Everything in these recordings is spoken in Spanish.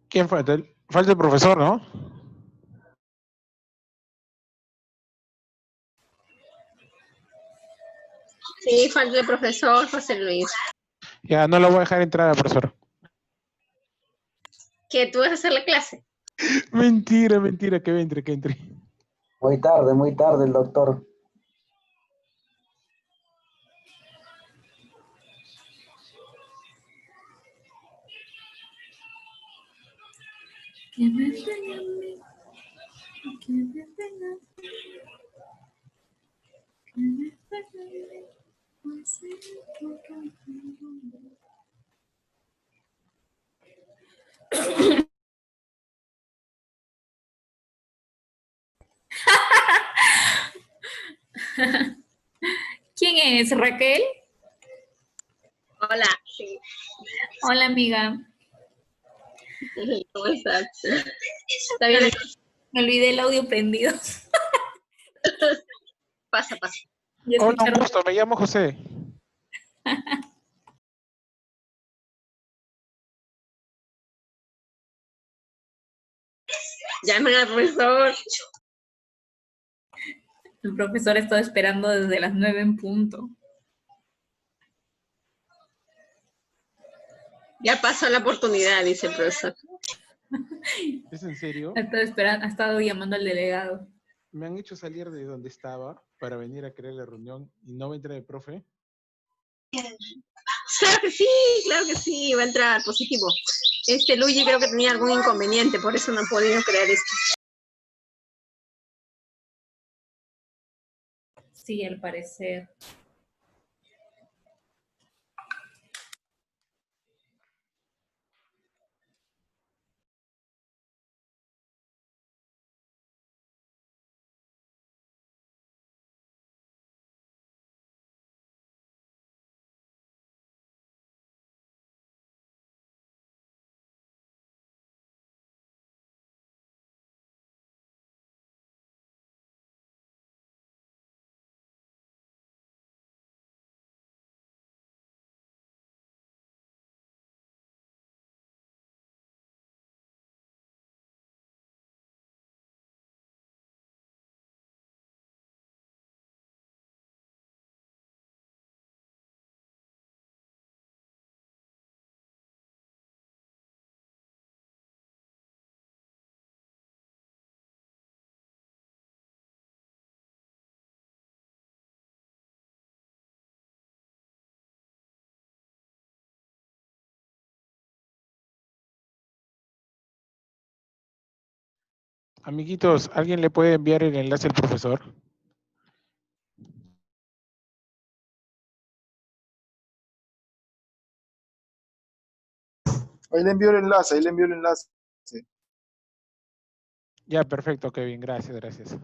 ¿Quién falta? Falta el profesor, ¿no? Sí, falta el profesor José Luis. Ya, no la voy a dejar entrar, profesor. ¿Que tú vas a hacer la clase? Mentira, mentira, que entre, que entre. Muy tarde el doctor. Que me tengan a mí, que me tengan a mí, que me tengan a mí, pues sí, porque tengo. ¿Quién es? ¿Raquel? Hola, sí. Hola, amiga. ¿Cómo estás? ¿Está bien? Me olvidé el audio prendido. Pasa, pasa. Y Hola, un escucharon. gusto, me llamo José. Llamen al profesor. El profesor estaba esperando desde las 9 en punto. Ya pasó la oportunidad, dice el profesor. ¿Es en serio? Ha estado llamando al delegado. Me han hecho salir de donde estaba para venir a crear la reunión y no va a entrar el profe. Claro que sí, va a entrar positivo. Luigi creo que tenía algún inconveniente, por eso no ha podido crear esto. Sí, al parecer. Amiguitos, ¿alguien le puede enviar el enlace al profesor? Ahí le envío el enlace, ahí le envío el enlace. Ya, perfecto, Kevin, gracias, gracias.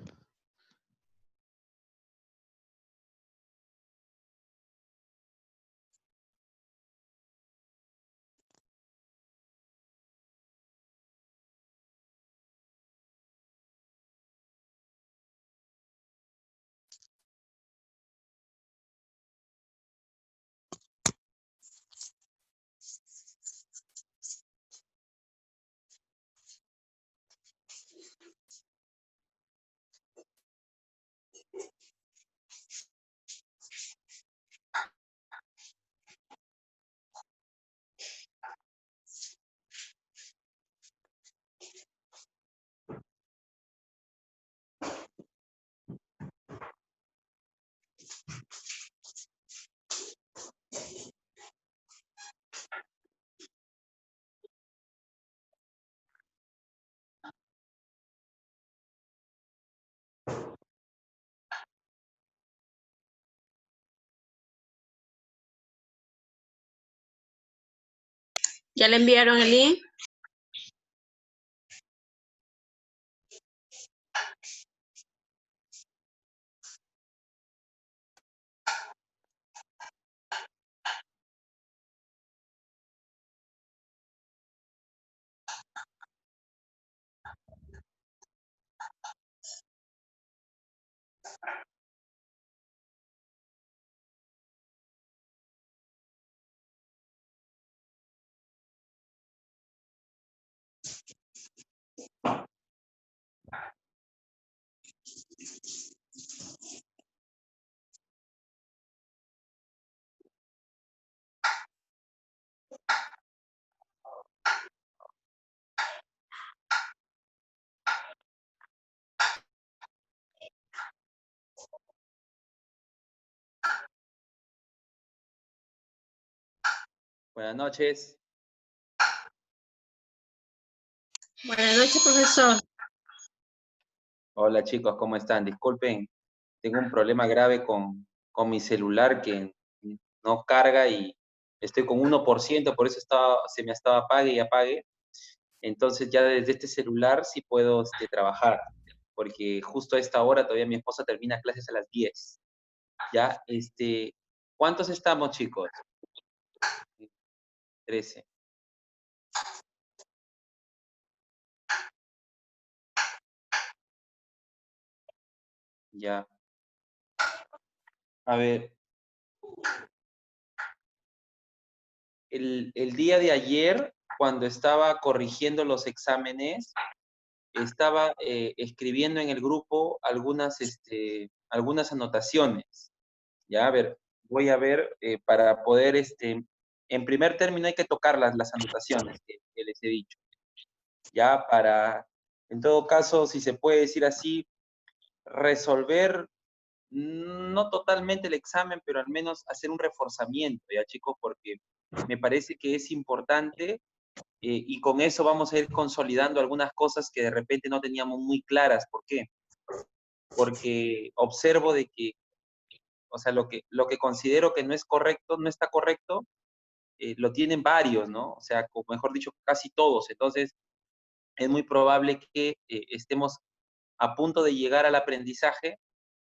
¿Ya le enviaron el link? Buenas noches. Buenas noches, profesor. Hola chicos, ¿cómo están? Disculpen, tengo un problema grave con mi celular que no carga y estoy con 1%, por eso se me estaba apague y apague. Entonces ya desde este celular sí puedo trabajar, porque justo a esta hora todavía mi esposa termina clases a las 10. Ya, ¿cuántos estamos, chicos? 13. Ya. A ver, el día de ayer, cuando estaba corrigiendo los exámenes, estaba escribiendo en el grupo algunas anotaciones. Ya, a ver, voy a ver para poder, en primer término hay que tocar las anotaciones que les he dicho. Ya, en todo caso, si se puede decir así, resolver no totalmente el examen, pero al menos hacer un reforzamiento, ya chicos, porque me parece que es importante y con eso vamos a ir consolidando algunas cosas que de repente no teníamos muy claras. ¿Por qué? Porque observo de que, o sea, lo que considero que no es correcto, no está correcto, lo tienen varios, ¿no? O sea, mejor dicho, casi todos. Entonces, es muy probable que estemos a punto de llegar al aprendizaje,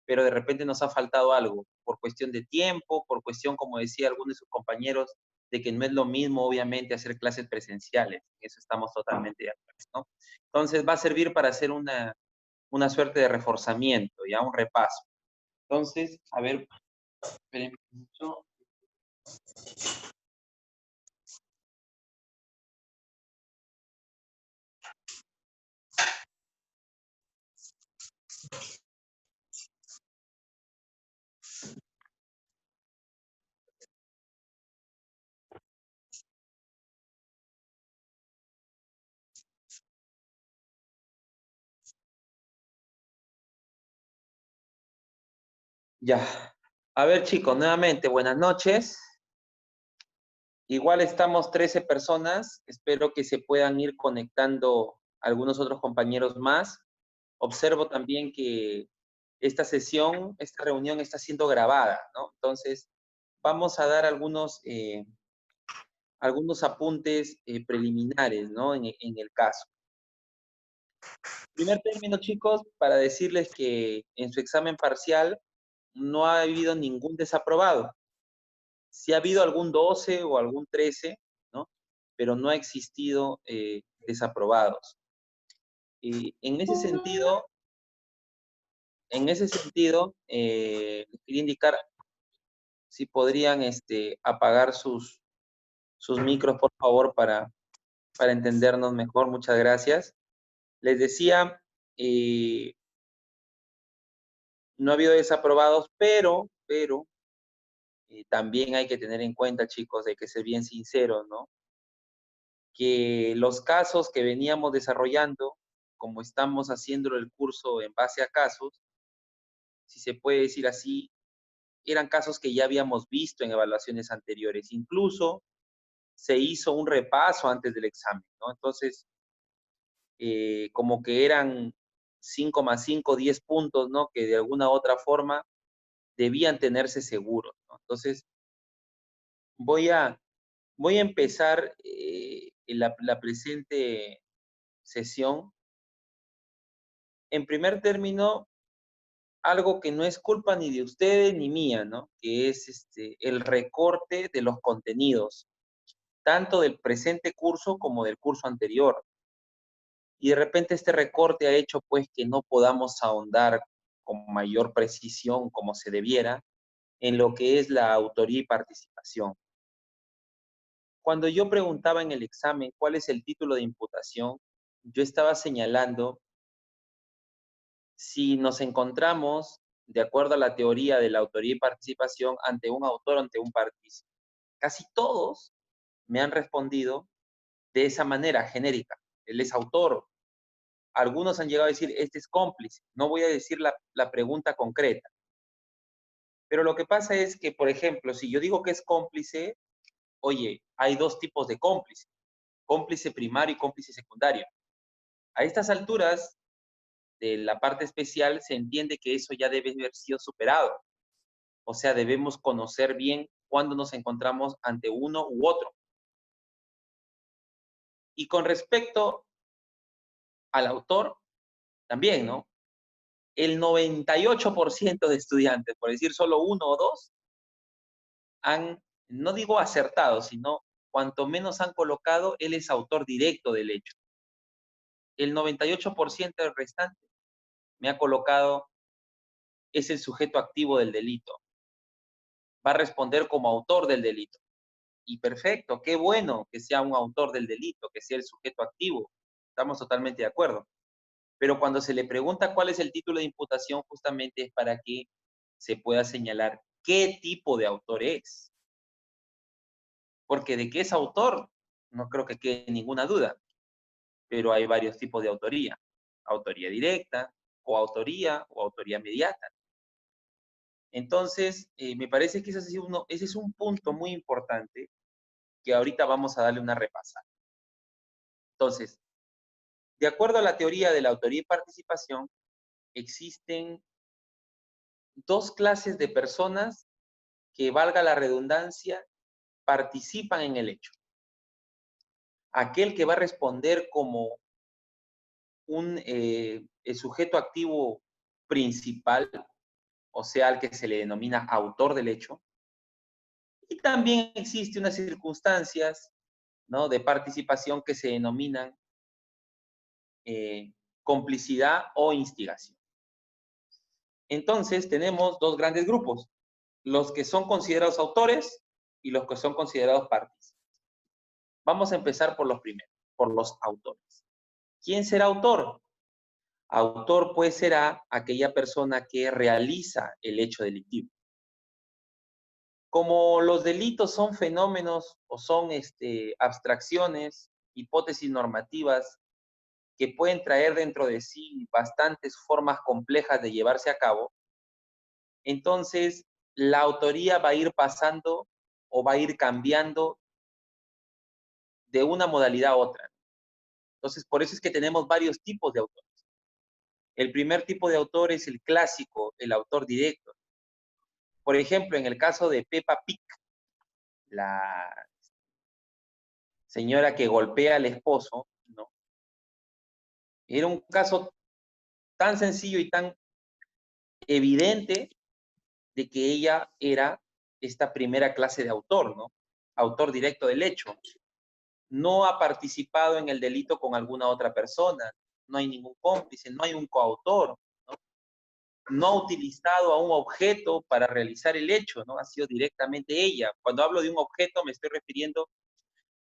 pero de repente nos ha faltado algo, por cuestión de tiempo, por cuestión, como decía algunos de sus compañeros, de que no es lo mismo, obviamente, hacer clases presenciales. En eso estamos totalmente de acuerdo, ¿no? Entonces, va a servir para hacer una suerte de reforzamiento, ya un repaso. Entonces, a ver, espérenme mucho. Ya. A ver, chicos, nuevamente, buenas noches. Igual estamos 13 personas. Espero que se puedan ir conectando algunos otros compañeros más. Observo también que esta sesión, esta reunión está siendo grabada, ¿no? Entonces, vamos a dar algunos apuntes preliminares, ¿no? En el caso. Primer término, chicos, para decirles que en su examen parcial no ha habido ningún desaprobado. Sí ha habido algún 12 o algún 13, ¿no? Pero no ha existido desaprobados. Y en ese sentido, les quería indicar si podrían apagar sus micros, por favor, para entendernos mejor. Muchas gracias. Les decía, no ha habido desaprobados, pero también hay que tener en cuenta, chicos, hay que ser bien sinceros, ¿no? Que los casos que veníamos desarrollando, como estamos haciendo el curso en base a casos, si se puede decir así, eran casos que ya habíamos visto en evaluaciones anteriores. Incluso se hizo un repaso antes del examen, ¿no? Entonces, como que eran 5 más 5, 10 puntos, ¿no? Que de alguna u otra forma debían tenerse seguros, ¿no? Entonces, voy a empezar la presente sesión. En primer término, algo que no es culpa ni de ustedes ni mía, ¿no? Que es el recorte de los contenidos, tanto del presente curso como del curso anterior. Y de repente este recorte ha hecho pues que no podamos ahondar con mayor precisión como se debiera en lo que es la autoría y participación. Cuando yo preguntaba en el examen cuál es el título de imputación, yo estaba señalando si nos encontramos, de acuerdo a la teoría de la autoría y participación, ante un autor o ante un partícipe. Casi todos me han respondido de esa manera genérica. Él es autor. Algunos han llegado a decir, este es cómplice. No voy a decir la pregunta concreta. Pero lo que pasa es que, por ejemplo, si yo digo que es cómplice, oye, hay dos tipos de cómplice, cómplice primario y cómplice secundario. A estas alturas de la parte especial se entiende que eso ya debe haber sido superado. O sea, debemos conocer bien cuándo nos encontramos ante uno u otro. Y con respecto al autor, también, ¿no? El 98% de estudiantes, por decir solo uno o dos, han, no digo acertado, sino cuanto menos han colocado, él es autor directo del hecho. El 98% del restante me ha colocado, es el sujeto activo del delito. Va a responder como autor del delito. Y perfecto, qué bueno que sea un autor del delito, que sea el sujeto activo. Estamos totalmente de acuerdo. Pero cuando se le pregunta cuál es el título de imputación, justamente es para que se pueda señalar qué tipo de autor es. Porque de que es autor, no creo que quede ninguna duda. Pero hay varios tipos de autoría. Autoría directa, coautoría o autoría mediata. Entonces, me parece que ese es un punto muy importante que ahorita vamos a darle una repasada. Entonces, de acuerdo a la teoría de la autoría y participación, existen dos clases de personas que, valga la redundancia, participan en el hecho. Aquel que va a responder como el sujeto activo principal, o sea, al que se le denomina autor del hecho. Y también existe unas circunstancias, ¿no?, de participación que se denominan complicidad o instigación. Entonces, tenemos dos grandes grupos, los que son considerados autores y los que son considerados partícipes. Vamos a empezar por los primeros, por los autores. ¿Quién será autor? Autor, pues, será aquella persona que realiza el hecho delictivo. Como los delitos son fenómenos o son abstracciones, hipótesis normativas que pueden traer dentro de sí bastantes formas complejas de llevarse a cabo, entonces la autoría va a ir pasando o va a ir cambiando de una modalidad a otra. Entonces, por eso es que tenemos varios tipos de autores. El primer tipo de autor es el clásico, el autor directo. Por ejemplo, en el caso de Peppa Pig, la señora que golpea al esposo, ¿no? Era un caso tan sencillo y tan evidente de que ella era esta primera clase de autor, ¿no? Autor directo del hecho. No ha participado en el delito con alguna otra persona, no hay ningún cómplice, no hay un coautor, ¿no? No ha utilizado a un objeto para realizar el hecho, ¿no? Ha sido directamente ella. Cuando hablo de un objeto me estoy refiriendo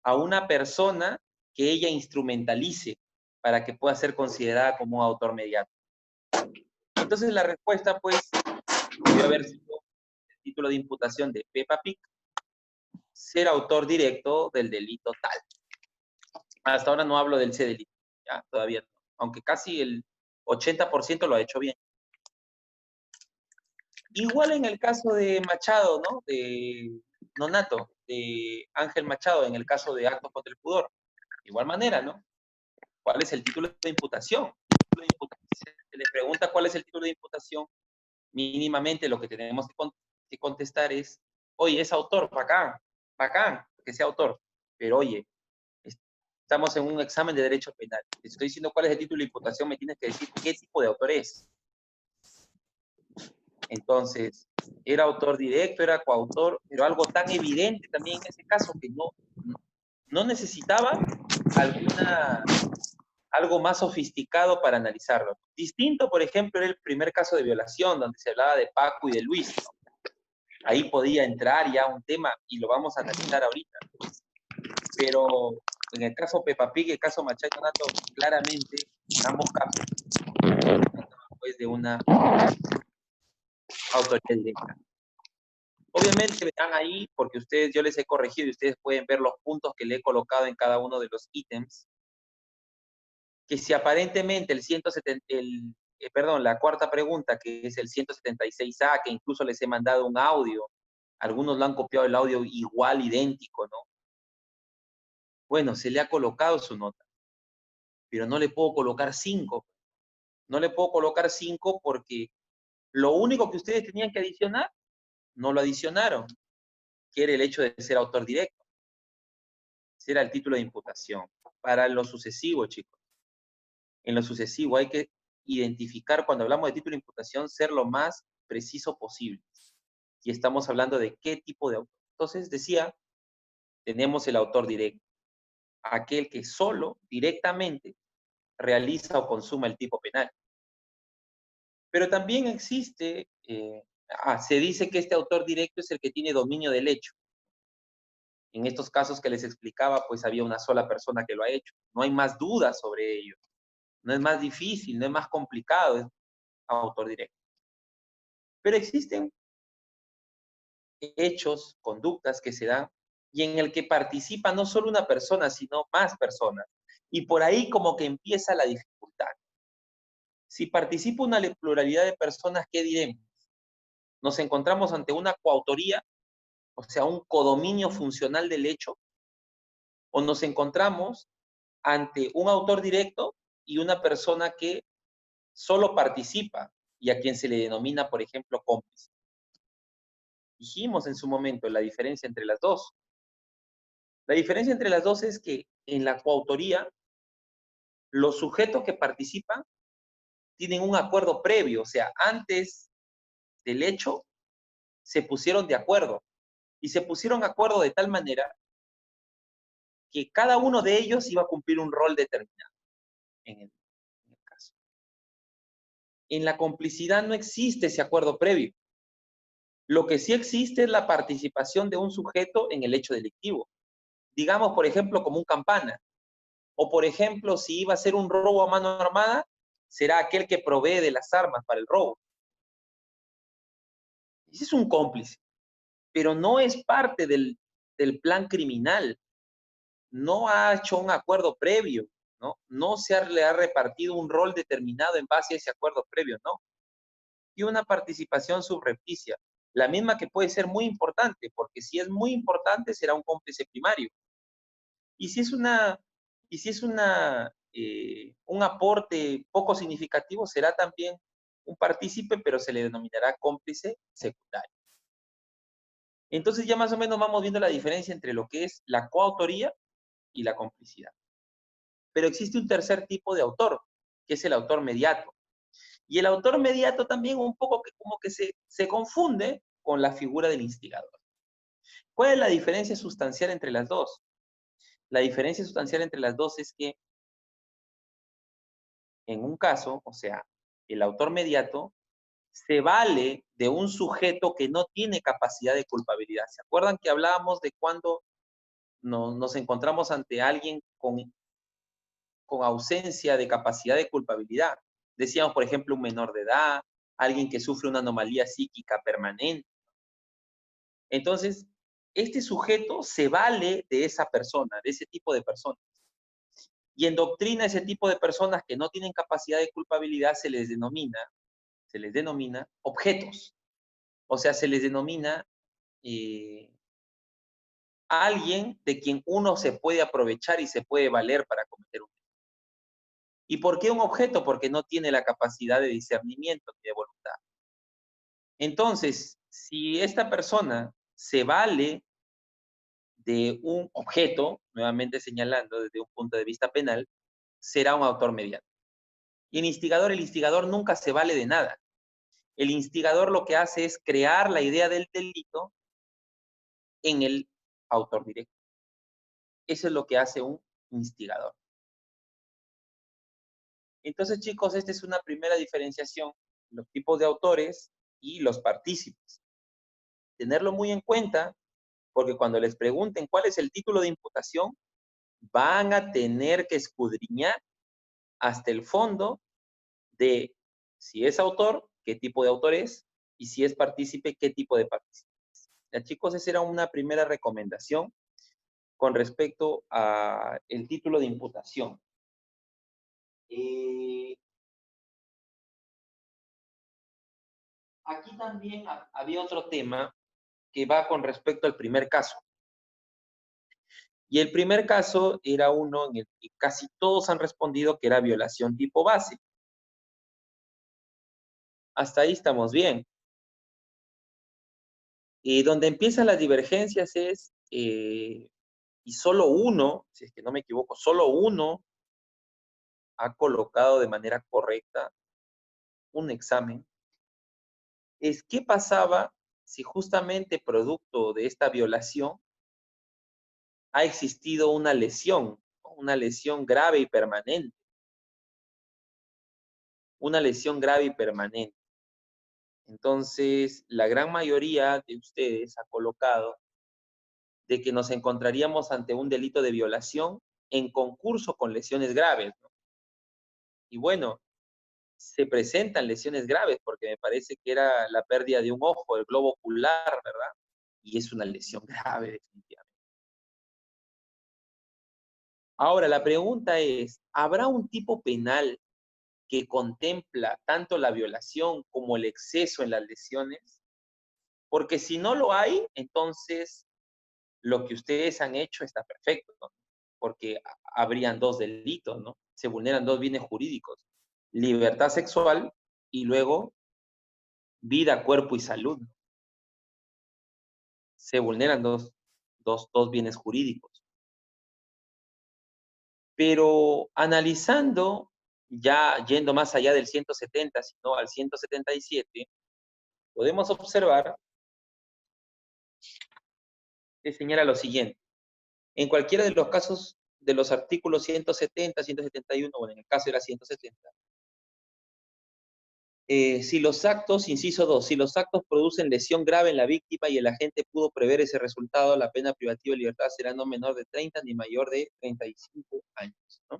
a una persona que ella instrumentalice para que pueda ser considerada como un autor mediato. Entonces la respuesta, pues, debe haber sido el título de imputación de Peppa Pig, ser autor directo del delito tal. Hasta ahora no hablo del C delito, ¿ya? Todavía no, aunque casi el 80% lo ha hecho bien. Igual en el caso de Machado, ¿no? De Nonato, de Ángel Machado, en el caso de actos contra el pudor. De igual manera, ¿no? ¿Cuál es el título de imputación? Se le pregunta cuál es el título de imputación. Mínimamente lo que tenemos que contestar es, oye, es autor, bacán, que sea autor. Pero oye, estamos en un examen de derecho penal. Te estoy diciendo cuál es el título de imputación, me tienes que decir qué tipo de autor es. Entonces, era autor directo, era coautor, pero algo tan evidente también en ese caso que no necesitaba algo más sofisticado para analizarlo. Distinto, por ejemplo, era el primer caso de violación, donde se hablaba de Paco y de Luis, ¿no? Ahí podía entrar ya un tema, y lo vamos a analizar ahorita. Pero en el caso Peppa Pig, el caso Machado y Nonato, claramente, ambos casos, pues, de una autoridad directa. Obviamente verán ahí, porque yo les he corregido y ustedes pueden ver los puntos que le he colocado en cada uno de los ítems, que si aparentemente la cuarta pregunta, que es el 176A, que incluso les he mandado un audio, algunos lo han copiado el audio igual, idéntico, ¿no? Bueno, se le ha colocado su nota, pero no le puedo colocar 5. No le puedo colocar 5 porque lo único que ustedes tenían que adicionar, no lo adicionaron, que era el hecho de ser autor directo. Ese era el título de imputación. Para lo sucesivo, chicos, en lo sucesivo hay que identificar, cuando hablamos de título de imputación, ser lo más preciso posible. Y estamos hablando de qué tipo de autor. Entonces, decía, tenemos el autor directo, aquel que solo, directamente, realiza o consuma el tipo penal. Pero también existe, se dice que este autor directo es el que tiene dominio del hecho. En estos casos que les explicaba, pues había una sola persona que lo ha hecho. No hay más dudas sobre ello. No es más difícil, no es más complicado, es autor directo. Pero existen hechos, conductas que se dan y en el que participa no solo una persona, sino más personas. Y por ahí como que empieza la dificultad. Si participa una pluralidad de personas, ¿qué diremos? Nos encontramos ante una coautoría, o sea, un codominio funcional del hecho, o nos encontramos ante un autor directo y una persona que solo participa y a quien se le denomina, por ejemplo, cómplice. Dijimos en su momento la diferencia entre las dos. La diferencia entre las dos es que en la coautoría, los sujetos que participan tienen un acuerdo previo, o sea, antes del hecho se pusieron de acuerdo y se pusieron de acuerdo de tal manera que cada uno de ellos iba a cumplir un rol determinado en el caso. En la complicidad no existe ese acuerdo previo. Lo que sí existe es la participación de un sujeto en el hecho delictivo. Digamos, por ejemplo, como un campana. O, por ejemplo, si iba a ser un robo a mano armada, será aquel que provee de las armas para el robo. Ese es un cómplice, pero no es parte del plan criminal. No ha hecho un acuerdo previo, ¿no? No le ha repartido un rol determinado en base a ese acuerdo previo, ¿no? Y una participación subrepticia, la misma que puede ser muy importante, porque si es muy importante será un cómplice primario. Y si es un aporte poco significativo, será también un partícipe, pero se le denominará cómplice secundario. Entonces ya más o menos vamos viendo la diferencia entre lo que es la coautoría y la complicidad. Pero existe un tercer tipo de autor, que es el autor mediato. Y el autor mediato también un poco como que se confunde con la figura del instigador. ¿Cuál es la diferencia sustancial entre las dos? La diferencia sustancial entre las dos es que en un caso, o sea, el autor mediato se vale de un sujeto que no tiene capacidad de culpabilidad. ¿Se acuerdan que hablábamos de cuando nos encontramos ante alguien con ausencia de capacidad de culpabilidad? Decíamos, por ejemplo, un menor de edad, alguien que sufre una anomalía psíquica permanente. Entonces, este sujeto se vale de esa persona, de ese tipo de personas. Y en doctrina, ese tipo de personas que no tienen capacidad de culpabilidad se les denomina objetos. O sea, se les denomina alguien de quien uno se puede aprovechar y se puede valer para cometer un delito. ¿Y por qué un objeto? Porque no tiene la capacidad de discernimiento ni de voluntad. Entonces, si esta persona se vale de un objeto, nuevamente señalando desde un punto de vista penal, será un autor mediato. Y el instigador nunca se vale de nada. El instigador lo que hace es crear la idea del delito en el autor directo. Eso es lo que hace un instigador. Entonces, chicos, esta es una primera diferenciación, los tipos de autores y los partícipes. Tenerlo muy en cuenta, porque cuando les pregunten cuál es el título de imputación, van a tener que escudriñar hasta el fondo de si es autor, qué tipo de autor es, y si es partícipe, qué tipo de partícipe. Ya, chicos, esa era una primera recomendación con respecto al título de imputación. Aquí también había otro tema que va con respecto al primer caso. Y el primer caso era uno en el que casi todos han respondido que era violación tipo base. Hasta ahí estamos bien. Y donde empiezan las divergencias es, y solo uno, si es que no me equivoco, solo uno ha colocado de manera correcta un examen, es qué pasaba si justamente producto de esta violación ha existido una lesión grave y permanente. Una lesión grave y permanente. Entonces, la gran mayoría de ustedes ha colocado de que nos encontraríamos ante un delito de violación en concurso con lesiones graves, ¿no? Y bueno, se presentan lesiones graves porque me parece que era la pérdida de un ojo, el globo ocular, ¿verdad? Y es una lesión grave, definitivamente. Ahora, la pregunta es, ¿habrá un tipo penal que contempla tanto la violación como el exceso en las lesiones? Porque si no lo hay, entonces lo que ustedes han hecho está perfecto, ¿no? Porque habrían dos delitos, ¿no? Se vulneran dos bienes jurídicos, libertad sexual y luego vida, cuerpo y salud. Se vulneran dos bienes jurídicos. Pero analizando, ya yendo más allá del 170, sino al 177, podemos observar que señala lo siguiente. En cualquiera de los casos de los artículos 170, 171, bueno, en el caso era 170, si los actos, inciso 2, si los actos producen lesión grave en la víctima y el agente pudo prever ese resultado, la pena privativa de libertad será no menor de 30 ni mayor de 35 años, ¿no?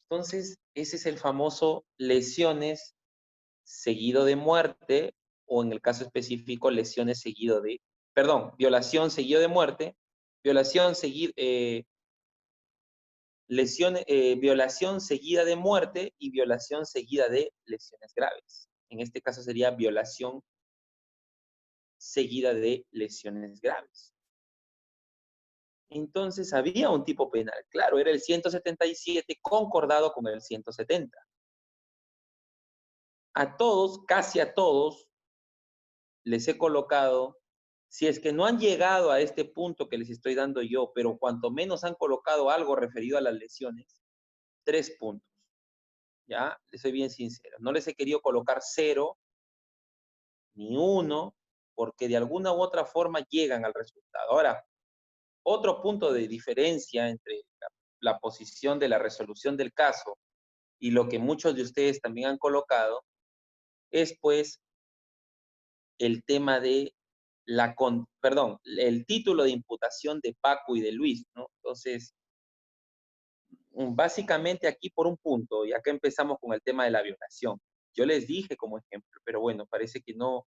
Entonces, ese es el famoso lesiones seguido de muerte, o en el caso específico, lesiones seguido de, perdón, violación seguido de muerte, violación seguido, violación seguida de muerte y violación seguida de lesiones graves. En este caso sería violación seguida de lesiones graves. Entonces había un tipo penal, claro, era el 177 concordado con el 170. A todos, casi a todos, les he colocado, si es que no han llegado a este punto que les estoy dando yo, pero cuanto menos han colocado algo referido a las lesiones, 3 puntos. ¿Ya? Les soy bien sincero. No les he querido colocar 0 ni 1, porque de alguna u otra forma llegan al resultado. Ahora, otro punto de diferencia entre la posición de la resolución del caso y lo que muchos de ustedes también han colocado es pues el tema de el título de imputación de Paco y de Luis, ¿no? Entonces, básicamente aquí por un punto, y acá empezamos con el tema de la violación. Yo les dije como ejemplo, pero bueno, parece que no,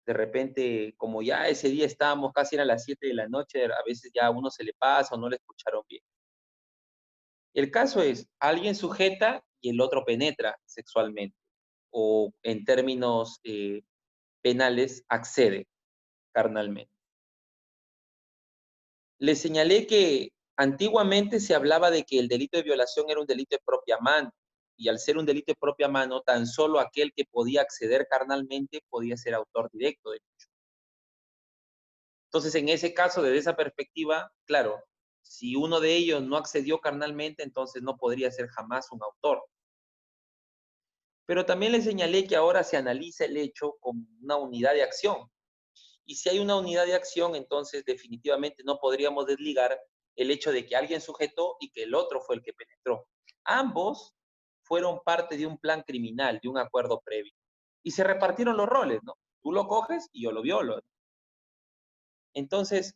de repente, como ya ese día estábamos casi a las 7 de la noche, a veces ya a uno se le pasa o no le escucharon bien. El caso es, alguien sujeta y el otro penetra sexualmente, o en términos penales, accede carnalmente. Les señalé que antiguamente se hablaba de que el delito de violación era un delito de propia mano, y al ser un delito de propia mano, tan solo aquel que podía acceder carnalmente podía ser autor directo del hecho. Entonces, en ese caso, desde esa perspectiva, claro, si uno de ellos no accedió carnalmente, entonces no podría ser jamás un autor. Pero también les señalé que ahora se analiza el hecho como una unidad de acción. Y si hay una unidad de acción, entonces definitivamente no podríamos desligar el hecho de que alguien sujetó y que el otro fue el que penetró. Ambos fueron parte de un plan criminal, de un acuerdo previo. Y se repartieron los roles, ¿no? Tú lo coges y yo lo violo. Entonces,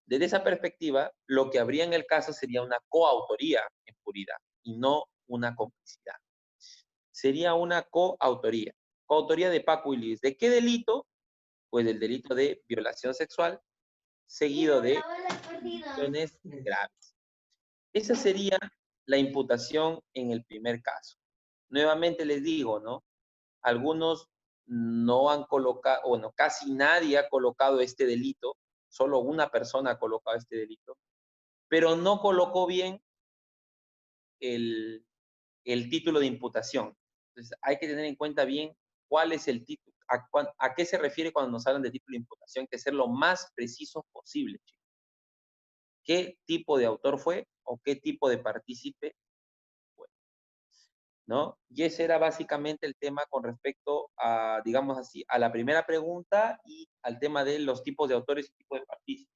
desde esa perspectiva, lo que habría en el caso sería una coautoría en puridad y no una complicidad. Sería una coautoría. Coautoría de Paco y Luis. ¿De qué delito? Pues del delito de violación sexual seguido de lesiones graves. Esa sería la imputación en el primer caso. Nuevamente les digo, ¿no? Algunos no han colocado, bueno, casi nadie ha colocado este delito, solo una persona ha colocado este delito. pero no colocó bien el título de imputación. Entonces, hay que tener en cuenta bien cuál es el título, a qué se refiere cuando nos hablan de título de imputación, que ser lo más preciso posible, chicos. ¿Qué tipo de autor fue o qué tipo de partícipe fue? ¿No? Y ese era básicamente el tema con respecto a, digamos así, a la primera pregunta y al tema de los tipos de autores y tipos de partícipes.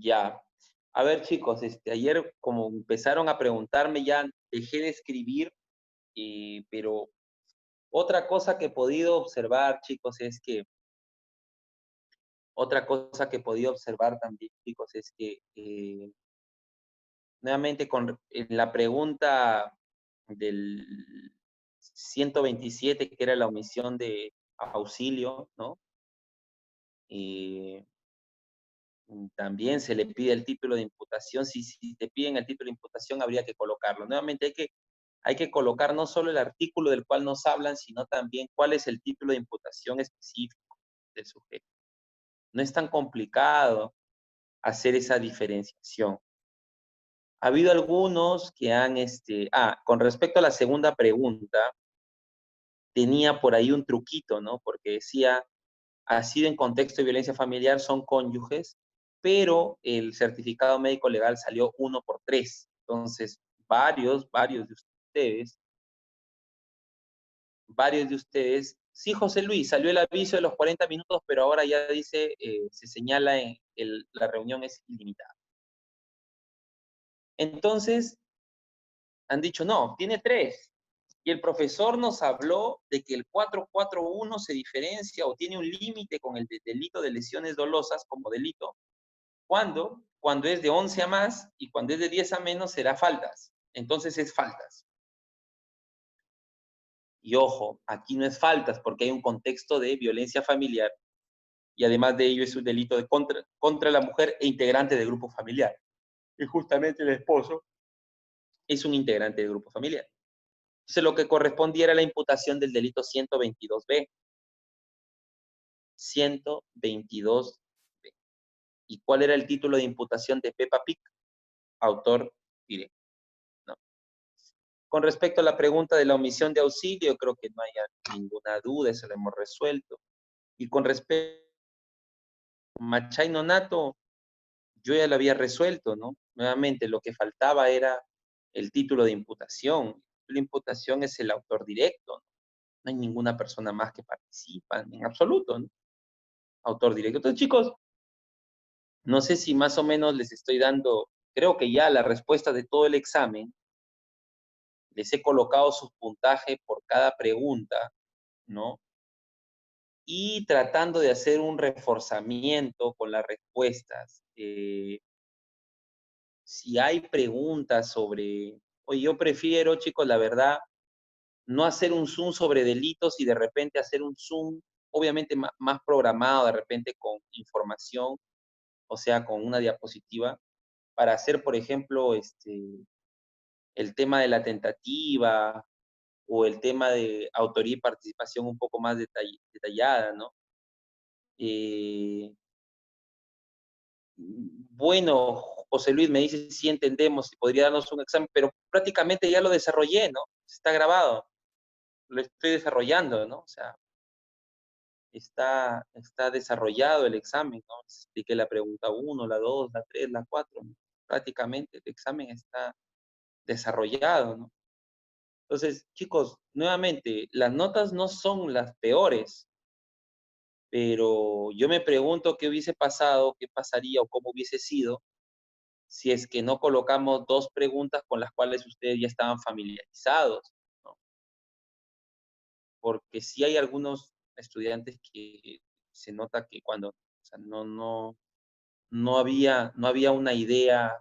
Ya. A ver, chicos, ayer como empezaron a preguntarme, ya dejé de escribir, pero otra cosa que he podido observar, chicos, es que, otra cosa que he podido observar también, chicos, es que, nuevamente, en la pregunta del 127, que era la omisión de auxilio, ¿no? También se le pide el título de imputación. Si te piden el título de imputación, habría que colocarlo. Nuevamente, hay que colocar no solo el artículo del cual nos hablan, sino también cuál es el título de imputación específico del sujeto. No es tan complicado hacer esa diferenciación. Ha habido algunos que han, con respecto a la segunda pregunta, tenía por ahí un truquito, ¿no? Porque decía, ha sido en contexto de violencia familiar, son cónyuges, pero el certificado médico legal salió 1 por 3. Entonces, varios de ustedes, sí, José Luis, salió el aviso de los 40 minutos, pero ahora ya dice, se señala la reunión es ilimitada. Entonces, han dicho, no, tiene 3. Y el profesor nos habló de que el 441 se diferencia o tiene un límite con el delito de lesiones dolosas como delito. ¿Cuándo? Cuando es de 11 a más y cuando es de 10 a menos será faltas. Entonces es faltas. Y ojo, aquí no es faltas porque hay un contexto de violencia familiar y además de ello es un delito contra la mujer e integrante del grupo familiar. Y justamente el esposo es un integrante del grupo familiar. Entonces lo que correspondía era la imputación del delito 122B. 122B. ¿Y cuál era el título de imputación de Peppa Pig? Autor directo. ¿No? Con respecto a la pregunta de la omisión de auxilio, creo que no haya ninguna duda, eso lo hemos resuelto. Y con respecto a Machay Nonato, yo ya lo había resuelto, ¿no? Nuevamente, lo que faltaba era el título de imputación. La imputación es el autor directo, ¿no? No hay ninguna persona más que participa, en absoluto, ¿no? Autor directo. Entonces, chicos, no sé si más o menos les estoy dando, creo que ya la respuesta de todo el examen. Les he colocado sus puntajes por cada pregunta, ¿no? Y tratando de hacer un reforzamiento con las respuestas. Si hay preguntas sobre, oye, yo prefiero, chicos, la verdad, no hacer un Zoom sobre delitos y de repente hacer un Zoom, obviamente más programado, de repente con información, o sea, con una diapositiva, para hacer, por ejemplo, el tema de la tentativa o el tema de autoría y participación un poco más detallada, ¿no? Bueno, José Luis me dice si entendemos, si podría darnos un examen, pero prácticamente ya lo desarrollé, ¿no? Está grabado, lo estoy desarrollando, ¿no? O sea, está desarrollado el examen, ¿no? Les expliqué la pregunta 1, la 2, la 3, la 4, ¿no? Prácticamente el examen está desarrollado, ¿no? Entonces, chicos, nuevamente, las notas no son las peores, pero yo me pregunto qué hubiese pasado, qué pasaría o cómo hubiese sido si es que no colocamos 2 preguntas con las cuales ustedes ya estaban familiarizados, ¿no? Porque sí hay algunos estudiantes que se nota que cuando, o sea, no había una idea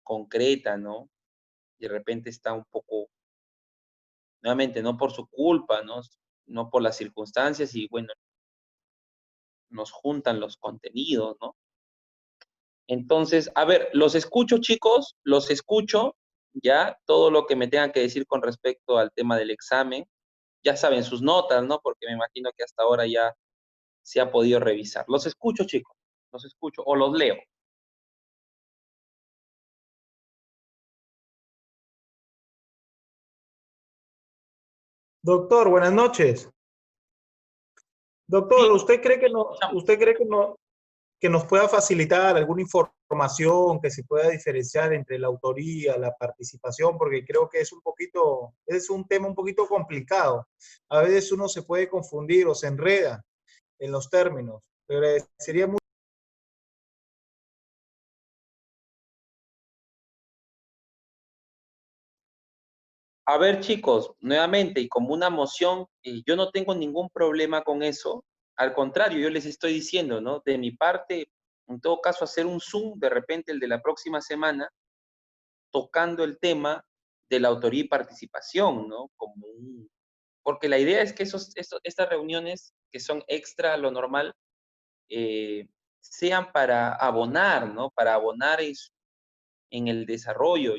concreta, ¿no? De repente está un poco, nuevamente, no por su culpa, ¿no? No por las circunstancias y bueno, nos juntan los contenidos, ¿no? Entonces, a ver, los escucho, chicos, los escucho, ya, todo lo que me tengan que decir con respecto al tema del examen. Ya saben sus notas, ¿no? Porque me imagino que hasta ahora ya se ha podido revisar. Los escucho, chicos, los escucho, o los leo. Doctor, buenas noches. Doctor, Sí, usted cree que nos pueda facilitar alguna información que se pueda diferenciar entre la autoría, la participación? Porque creo que es un tema un poquito complicado. A veces uno se puede confundir o se enreda en los términos. Pero sería muy... a ver, chicos, nuevamente, y como una moción, yo no tengo ningún problema con eso. Al contrario, yo les estoy diciendo, ¿no? De mi parte, en todo caso, hacer un Zoom, de repente el de la próxima semana, tocando el tema de la autoría y participación, ¿no? Porque la idea es que estas reuniones, que son extra a lo normal, sean para abonar, ¿no? Para abonar en el desarrollo.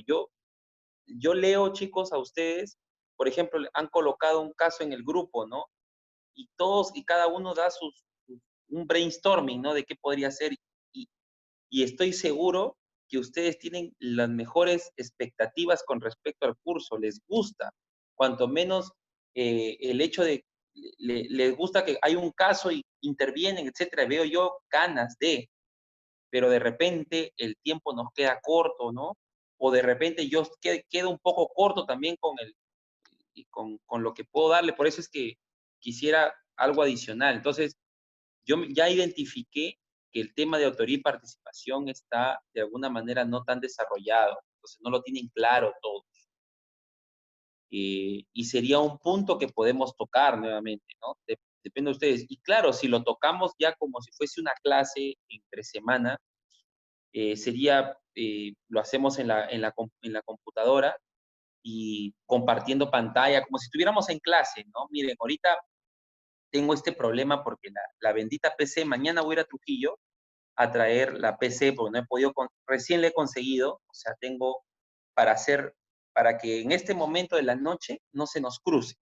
Yo leo, chicos, a ustedes, por ejemplo, han colocado un caso en el grupo, ¿no? Y todos y cada uno da un brainstorming, ¿no? De qué podría ser. Y, y estoy seguro que ustedes tienen las mejores expectativas con respecto al curso, les gusta, cuanto menos el hecho de, les gusta que hay un caso y intervienen, etcétera, veo yo ganas pero de repente el tiempo nos queda corto, ¿no? O de repente yo quedo un poco corto también con lo que puedo darle, por eso es que quisiera algo adicional. Entonces, yo ya identifiqué que el tema de autoría y participación está de alguna manera no tan desarrollado, entonces no lo tienen claro todos. Y sería un punto que podemos tocar nuevamente, ¿no? Depende de ustedes. Y claro, si lo tocamos ya como si fuese una clase entre semana, lo hacemos en la computadora y compartiendo pantalla, como si estuviéramos en clase, ¿no? Miren, ahorita tengo este problema porque la bendita PC, mañana voy a ir a Trujillo a traer la PC porque no he podido, recién le he conseguido, o sea, tengo para que en este momento de la noche no se nos cruce.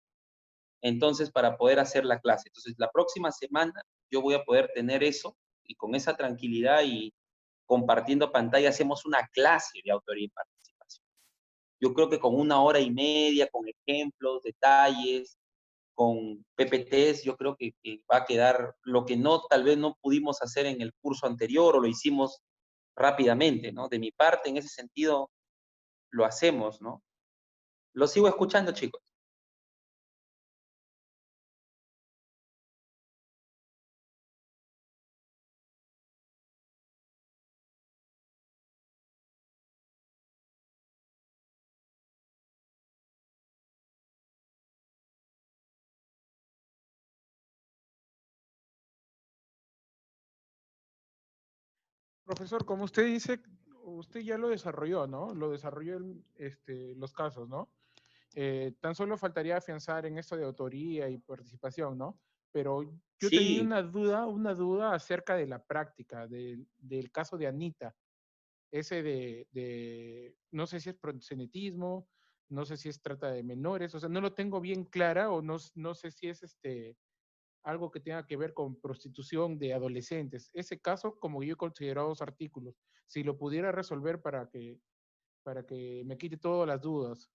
Entonces, para poder hacer la clase. Entonces, la próxima semana yo voy a poder tener eso y con esa tranquilidad y compartiendo pantalla hacemos una clase de autoría y participación. Yo creo que con 1 hora y media, con ejemplos, detalles, con PPTs, yo creo que va a quedar lo que tal vez no pudimos hacer en el curso anterior o lo hicimos rápidamente, ¿no? De mi parte, en ese sentido, lo hacemos, ¿no? Lo sigo escuchando, chicos. Profesor, como usted dice, usted ya lo desarrolló, ¿no? Lo desarrolló los casos, ¿no? Tan solo faltaría afianzar en esto de autoría y participación, ¿no? Pero yo tenía Sí, una duda acerca de la práctica, del caso de Anita, ese no sé si es proxenetismo, no sé si es trata de menores, o sea, no lo tengo bien clara o no sé si es algo que tenga que ver con prostitución de adolescentes. Ese caso, como yo he considerado 2 artículos, si lo pudiera resolver para que me quite todas las dudas.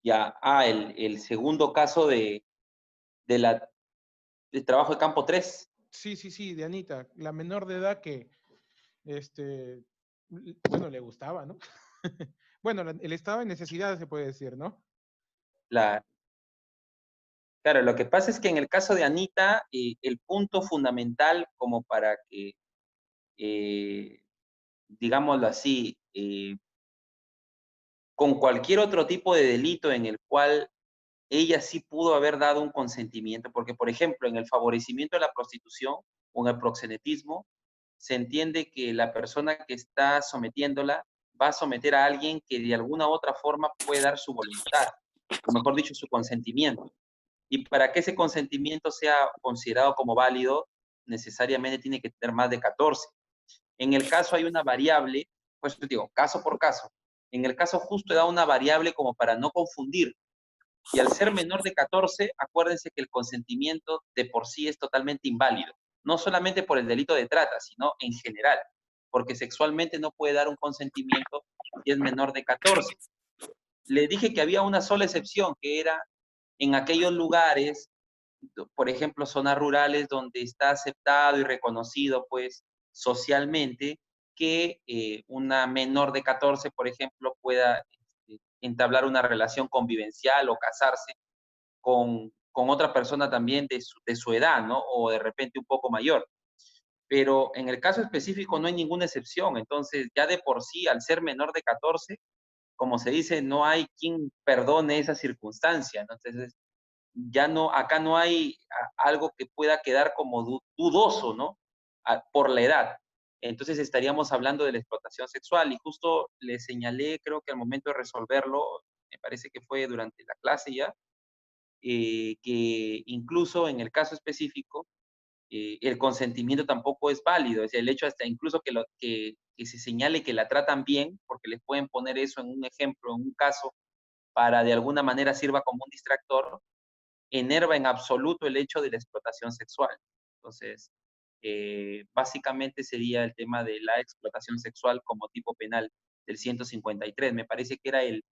ya. El segundo caso de la, de trabajo de campo 3. Sí, sí, sí, de Anita, la menor de edad que, bueno, le gustaba, ¿no? Bueno, él estaba en necesidad, se puede decir, ¿no? Claro, lo que pasa es que en el caso de Anita, el punto fundamental como para que, eh, digámoslo así, con cualquier otro tipo de delito en el cual ella sí pudo haber dado un consentimiento, porque por ejemplo, en el favorecimiento de la prostitución o en el proxenetismo, se entiende que la persona que está sometiéndola va a someter a alguien que de alguna u otra forma puede dar su voluntad, o mejor dicho, su consentimiento. Y para que ese consentimiento sea considerado como válido, necesariamente tiene que tener más de 14. En el caso hay una variable, pues te digo, caso por caso. En el caso justo he dado una variable como para no confundir. Y al ser menor de 14, acuérdense que el consentimiento de por sí es totalmente inválido. No solamente por el delito de trata, sino en general. Porque sexualmente no puede dar un consentimiento si es menor de 14. Le dije que había una sola excepción, que era en aquellos lugares, por ejemplo, zonas rurales donde está aceptado y reconocido, pues, socialmente, que una menor de 14, por ejemplo, pueda entablar una relación convivencial o casarse con otra persona también de su edad, ¿no? O de repente un poco mayor. Pero en el caso específico no hay ninguna excepción. Entonces, ya de por sí, al ser menor de 14, como se dice, no hay quien perdone esa circunstancia, ¿no? Entonces, ya no, acá no hay algo que pueda quedar como dudoso, ¿no? Por la edad. Entonces estaríamos hablando de la explotación sexual y justo le señalé, creo que al momento de resolverlo, me parece que fue durante la clase ya, que incluso en el caso específico, el consentimiento tampoco es válido. Es el hecho hasta incluso que se señale que la tratan bien, porque les pueden poner eso en un ejemplo, en un caso, para de alguna manera sirva como un distractor, enerva en absoluto el hecho de la explotación sexual. Entonces, básicamente sería el tema de la explotación sexual como tipo penal del 153. Me parece que era el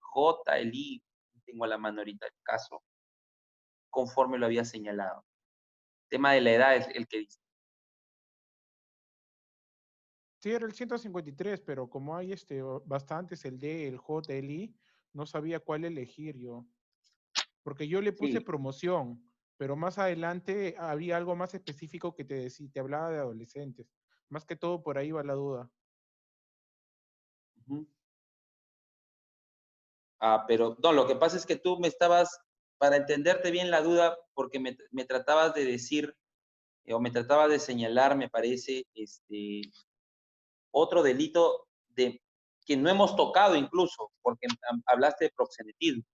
J, el I, tengo a la mano ahorita el caso, conforme lo había señalado. El tema de la edad es el que dice. Sí, era el 153, pero como hay bastantes, el D, el J, el I, no sabía cuál elegir yo. Porque yo le puse Sí. promoción, pero más adelante había algo más específico que te decía, te hablaba de adolescentes. Más que todo por ahí va la duda. Uh-huh. Pero no, lo que pasa es que tú me estabas, para entenderte bien la duda, porque me tratabas de decir, o me tratabas de señalar, me parece, otro delito que no hemos tocado incluso, porque hablaste de proxenetismo.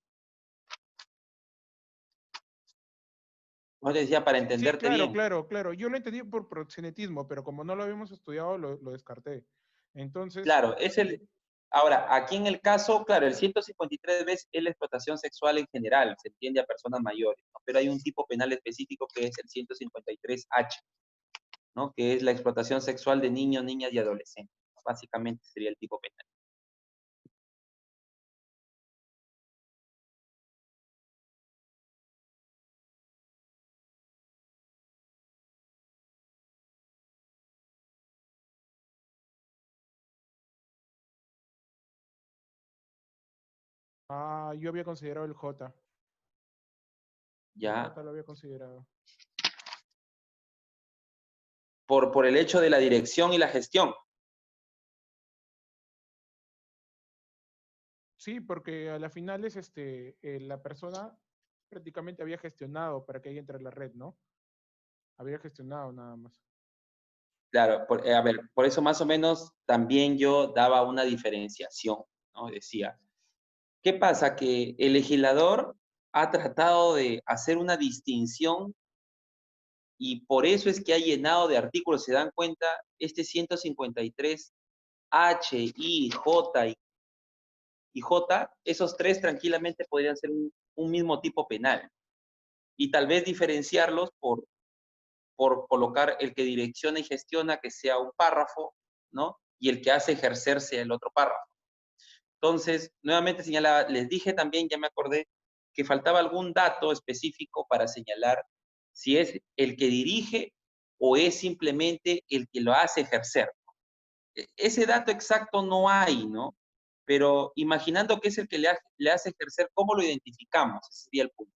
Yo te decía para Sí, entenderte claro, bien. claro. Yo lo entendí por proxenetismo, pero como no lo habíamos estudiado, lo descarté. Entonces, Claro, ahora, aquí en el caso, claro, el 153 veces es la explotación sexual en general, se entiende a personas mayores, ¿no? Pero hay un tipo penal específico que es el 153H, ¿no? Que es la explotación sexual de niños, niñas y adolescentes. Básicamente sería el tipo penal. yo había considerado el J. El ¿Ya? J lo había considerado. Por el hecho de la dirección y la gestión. Sí, porque a la final es la persona prácticamente había gestionado para que ella entre a la red, ¿no? Había gestionado nada más. Claro, a ver, por eso más o menos también yo daba una diferenciación, ¿no? Decía, ¿qué pasa? Que el legislador ha tratado de hacer una distinción y por eso es que ha llenado de artículos, se dan cuenta, este 153 H, I, J y J, esos tres tranquilamente podrían ser un mismo tipo penal. Y tal vez diferenciarlos por colocar el que direcciona y gestiona que sea un párrafo, ¿no? Y el que hace ejercerse el otro párrafo. Entonces, nuevamente señalaba, les dije también, ya me acordé, que faltaba algún dato específico para señalar si es el que dirige o es simplemente el que lo hace ejercer. Ese dato exacto no hay, ¿no? Pero imaginando que es el que le hace ejercer, ¿cómo lo identificamos? Ese sería el punto.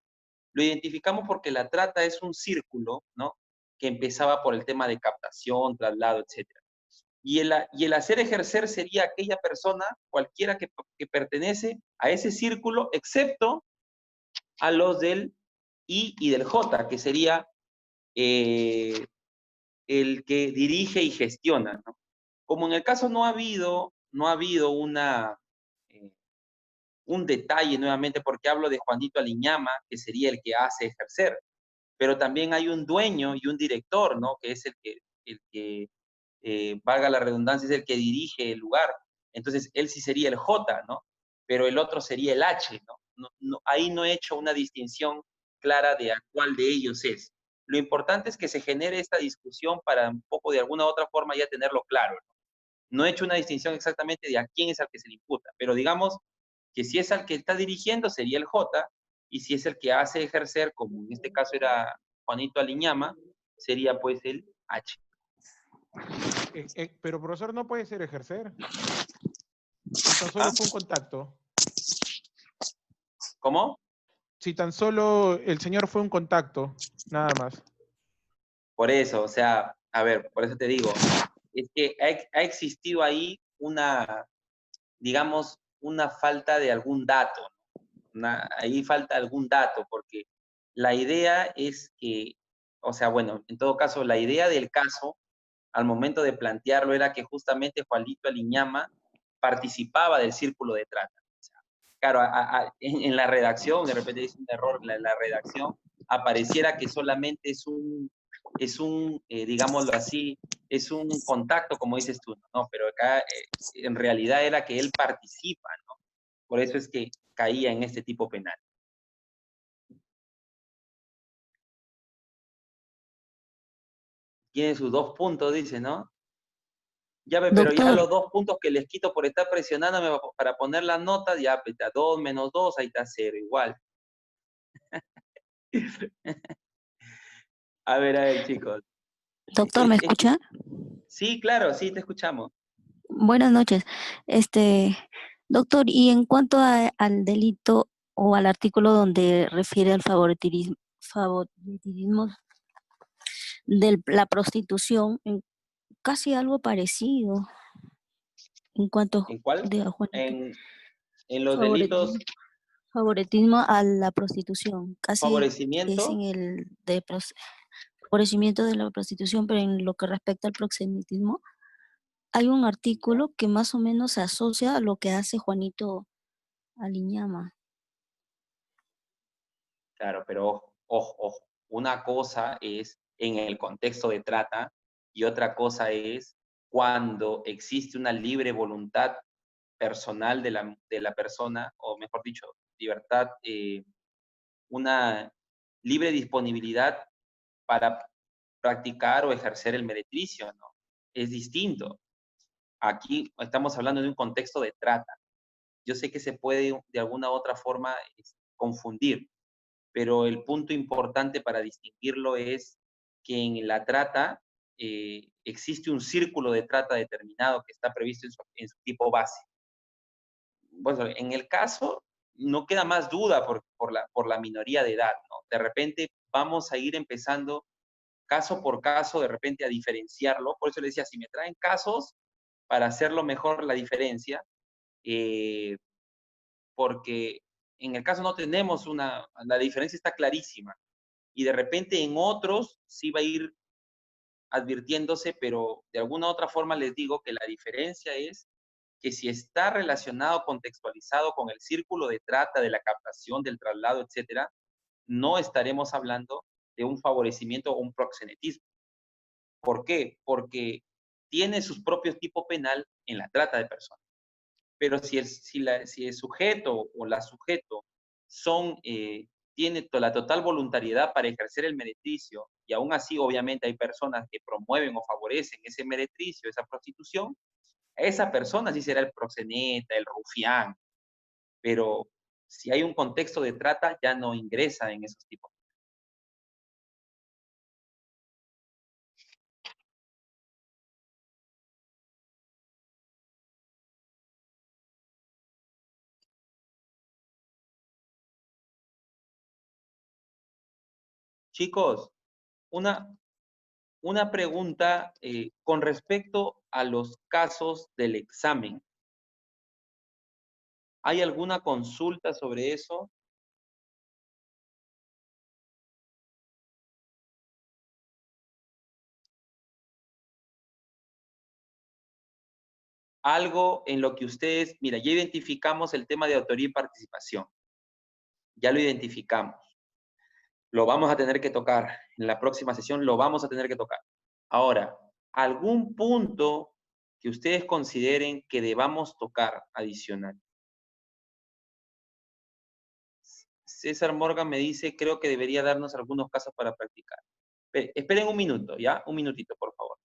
Lo identificamos porque la trata es un círculo, ¿no? Que empezaba por el tema de captación, traslado, etc. Y el hacer ejercer sería aquella persona, cualquiera que pertenece a ese círculo, excepto a los del I y del J, que sería el que dirige y gestiona, ¿no? Como en el caso no ha habido un detalle nuevamente, porque hablo de Juanito Aliñama, que sería el que hace ejercer, pero también hay un dueño y un director, ¿no? Que es el que valga la redundancia, es el que dirige el lugar. Entonces, él sí sería el J, ¿no? Pero el otro sería el H, ¿no? Ahí no he hecho una distinción clara de a cuál de ellos es. Lo importante es que se genere esta discusión para un poco de alguna u otra forma ya tenerlo claro, ¿no? No he hecho una distinción exactamente de a quién es al que se le imputa, pero digamos que si es al que está dirigiendo sería el J, y si es el que hace ejercer, como en este caso era Juanito Aliñama, sería pues el H. Pero profesor, no puede ser ejercer. Si tan solo fue un contacto. ¿Cómo? Si tan solo el señor fue un contacto, nada más. Por eso, o sea, a ver, por eso te digo, es que ha existido ahí una, digamos, una falta de algún dato, ¿no? Ahí falta algún dato, porque la idea es que, o sea, bueno, en todo caso, la idea del caso, al momento de plantearlo, era que justamente Juanito Aliñama participaba del círculo de trata. O sea, claro, en la redacción, de repente es un error, la redacción, apareciera que solamente digámoslo así, es un contacto, como dices tú, ¿no? Pero acá en realidad era que él participa, ¿no? Por eso es que caía en este tipo penal. Tiene sus 2 puntos, dice, ¿no? Ya ve, pero ya Doctor, los 2 puntos que les quito por estar presionándome para poner las notas, ya pues, 2 menos 2, ahí está 0, igual. A ver, chicos. doctor, ¿me escucha? Sí, claro, sí, te escuchamos. Buenas noches. Doctor, y en cuanto al delito o al artículo donde refiere al favoritismo de la prostitución, casi algo parecido en cuanto ¿En cuál? de Juanito, En los delitos, favoritismo, favoritismo a la prostitución, casi es en favorecimiento. el de favorecimiento de la prostitución, pero en lo que respecta al proxenetismo, hay un artículo que más o menos se asocia a lo que hace Juanito Aliñama. Claro, pero ojo, una cosa es en el contexto de trata y otra cosa es cuando existe una libre voluntad personal de la persona, o mejor dicho, libertad, una libre disponibilidad para practicar o ejercer el meretricio, ¿no? Es distinto. Aquí estamos hablando de un contexto de trata. Yo sé que se puede de alguna u otra forma confundir, pero el punto importante para distinguirlo es que en la trata existe un círculo de trata determinado que está previsto en su tipo base. Bueno, en el caso no queda más duda por la minoría de edad, ¿no? De repente vamos a ir empezando caso por caso, de repente a diferenciarlo. Por eso le decía, si me traen casos para hacerlo mejor la diferencia, porque en el caso no tenemos la diferencia está clarísima. Y de repente en otros sí va a ir advirtiéndose, pero de alguna otra forma les digo que la diferencia es que si está relacionado, contextualizado con el círculo de trata, de la captación, del traslado, etcétera, no estaremos hablando de un favorecimiento o un proxenetismo. ¿Por qué? Porque tiene sus propios tipos penal en la trata de personas. Pero si el sujeto o la sujeto tiene la total voluntariedad para ejercer el meretricio, y aún así obviamente hay personas que promueven o favorecen ese meretricio, esa prostitución, esa persona sí será el proxeneta, el rufián, pero si hay un contexto de trata ya no ingresa en esos tipos. Chicos, una pregunta con respecto a los casos del examen. ¿Hay alguna consulta sobre eso? Algo en lo que ustedes, mira, ya identificamos el tema de autoría y participación. Ya lo identificamos. Lo vamos a tener que tocar. En la próxima sesión lo vamos a tener que tocar. Ahora, algún punto que ustedes consideren que debamos tocar adicional. César Morgan me dice, creo que debería darnos algunos casos para practicar. Esperen un minuto, ¿ya? Un minutito, por favor.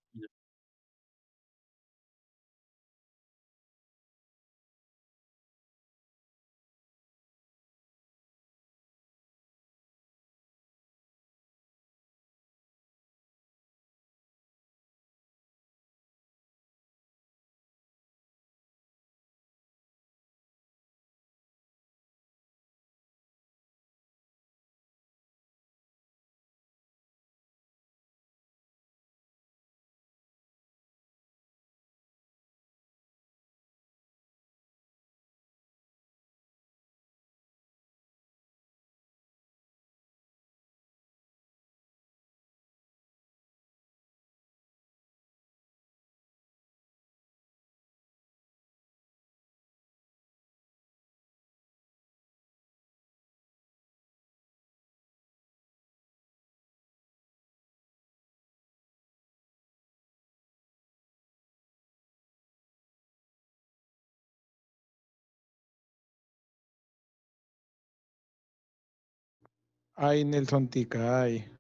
Ay, Nelson Tica, ay.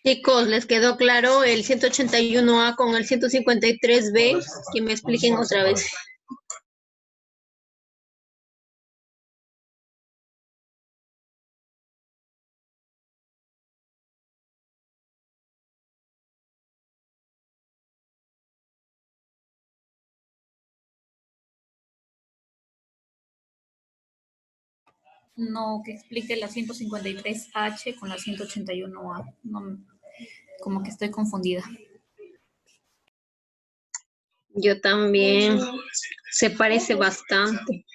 Chicos, ¿les quedó claro el 181A con el 153B? Que me expliquen otra vez. No, que explique la 153H con la 181A. No, como que estoy confundida. Yo también. Se parece bastante.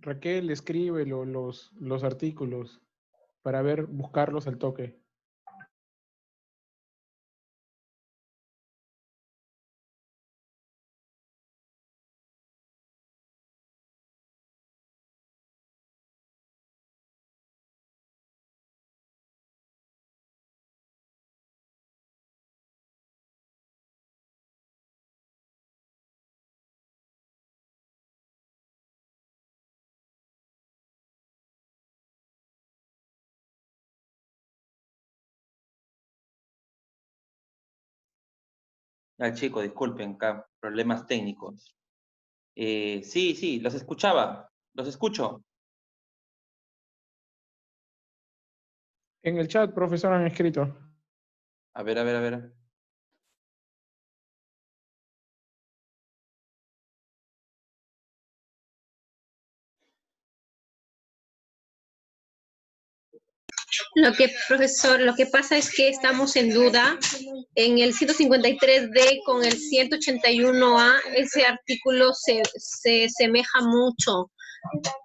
Raquel, escribe los artículos para ver, buscarlos al toque. Ah, chico, disculpen, acá, problemas técnicos. Sí, sí, los escuchaba, los escucho. En el chat, profesor, han escrito. A ver, a ver, a ver. Profesor, lo que pasa es que estamos en duda en el 153D con el 181A, ese artículo se semeja mucho.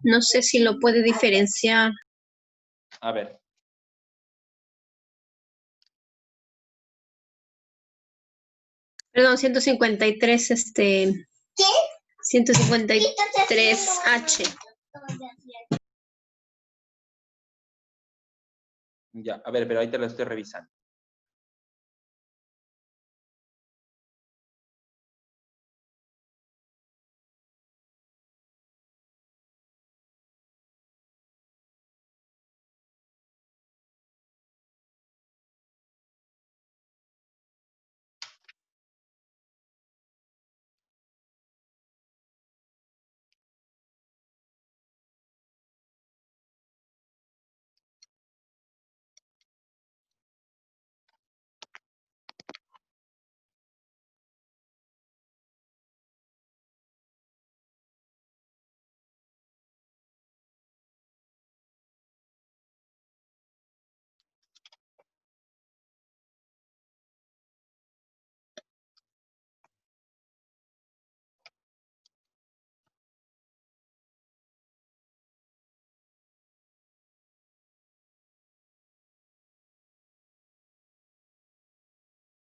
No sé si lo puede diferenciar. A ver. Perdón, 153, 153H. Ya, a ver, pero ahí te lo estoy revisando.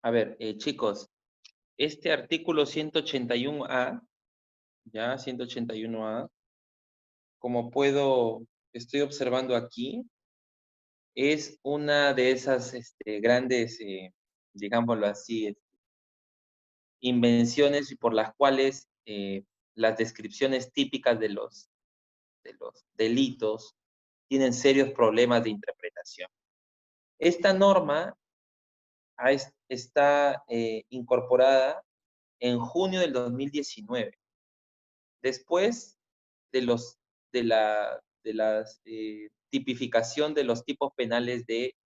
A ver, chicos, este artículo 181A, ya, 181A, como estoy observando aquí, es una de esas grandes, digámoslo así, invenciones y por las cuales las descripciones típicas de los delitos tienen serios problemas de interpretación. Esta norma está incorporada en junio del 2019, después de la tipificación de los tipos penales de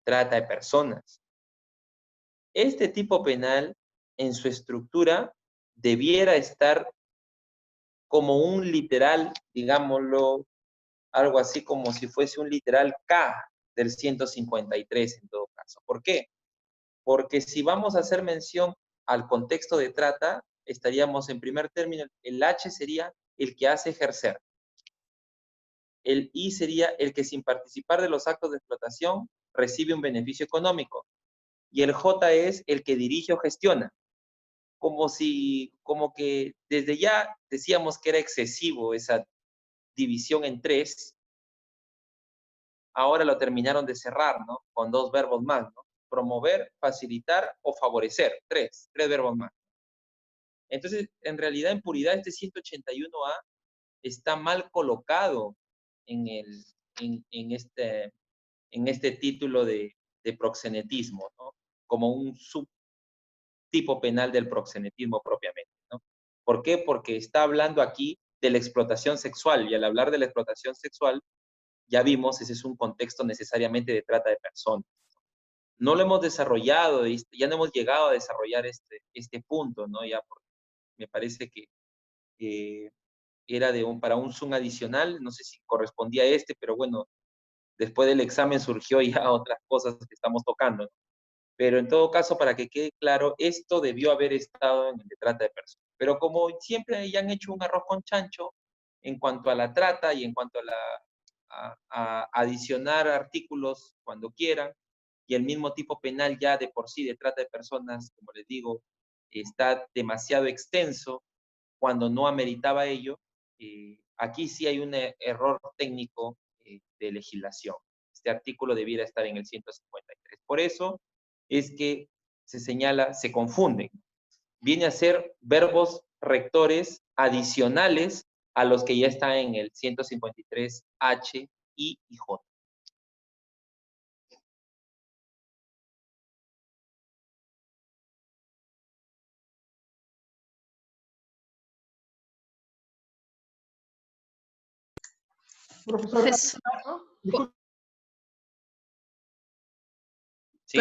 trata de personas. Este tipo penal, en su estructura, debiera estar como un literal, digámoslo, algo así como si fuese un literal K del 153 en todo caso. ¿Por qué? Porque si vamos a hacer mención al contexto de trata, estaríamos en primer término, el H sería el que hace ejercer. El I sería el que sin participar de los actos de explotación recibe un beneficio económico. Y el J es el que dirige o gestiona. Como que desde ya decíamos que era excesivo esa división en tres, ahora lo terminaron de cerrar, ¿no? Con dos verbos más, ¿no? Promover, facilitar o favorecer. Tres verbos más. Entonces, en realidad, en puridad, este 181A está mal colocado en en este título de proxenetismo, ¿no? Como un subtipo penal del proxenetismo propiamente, ¿no? ¿Por qué? Porque está hablando aquí de la explotación sexual, y al hablar de la explotación sexual, ya vimos, ese es un contexto necesariamente de trata de personas. No lo hemos desarrollado, ya no hemos llegado a desarrollar este punto, ¿no? Ya me parece que era para un Zoom adicional, no sé si correspondía a este, pero bueno, después del examen surgió ya otras cosas que estamos tocando, ¿no? Pero en todo caso, para que quede claro, esto debió haber estado en el de trata de personas. Pero como siempre ya han hecho un arroz con chancho en cuanto a la trata y en cuanto a adicionar artículos cuando quieran, y el mismo tipo penal ya de por sí de trata de personas, como les digo, está demasiado extenso cuando no ameritaba ello, aquí sí hay un error técnico de legislación. Este artículo debiera estar en el 153. Por eso es que se señala, se confunden. Viene a ser verbos rectores adicionales a los que ya están en el 153H, I y J. Profesor, disculpe, ¿Sí?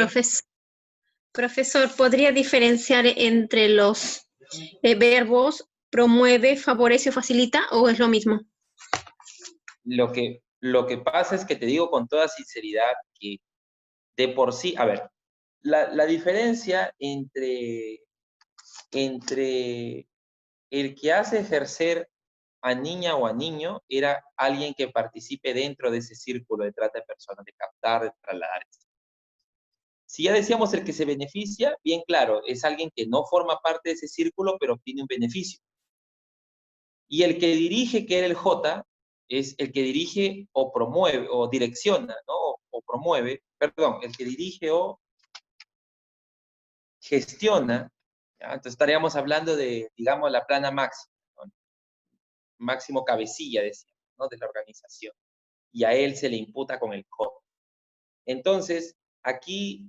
Profesor, ¿podría diferenciar entre los verbos promueve, favorece o facilita, o es lo mismo? Lo que pasa es que te digo con toda sinceridad que de por sí, a ver, la diferencia entre el que hace ejercer a niña o a niño era alguien que participe dentro de ese círculo de trata de personas, de captar, de trasladar. Si ya decíamos el que se beneficia, bien claro, es alguien que no forma parte de ese círculo, pero obtiene un beneficio. Y el que dirige, que era el J, es el que dirige o promueve, o direcciona, ¿no? O promueve, perdón, el que dirige o gestiona, ¿ya? Entonces estaríamos hablando de, digamos, la plana máxima, ¿no? Máximo cabecilla, decía, ¿no? De la organización. Y a él se le imputa con el J. Entonces, aquí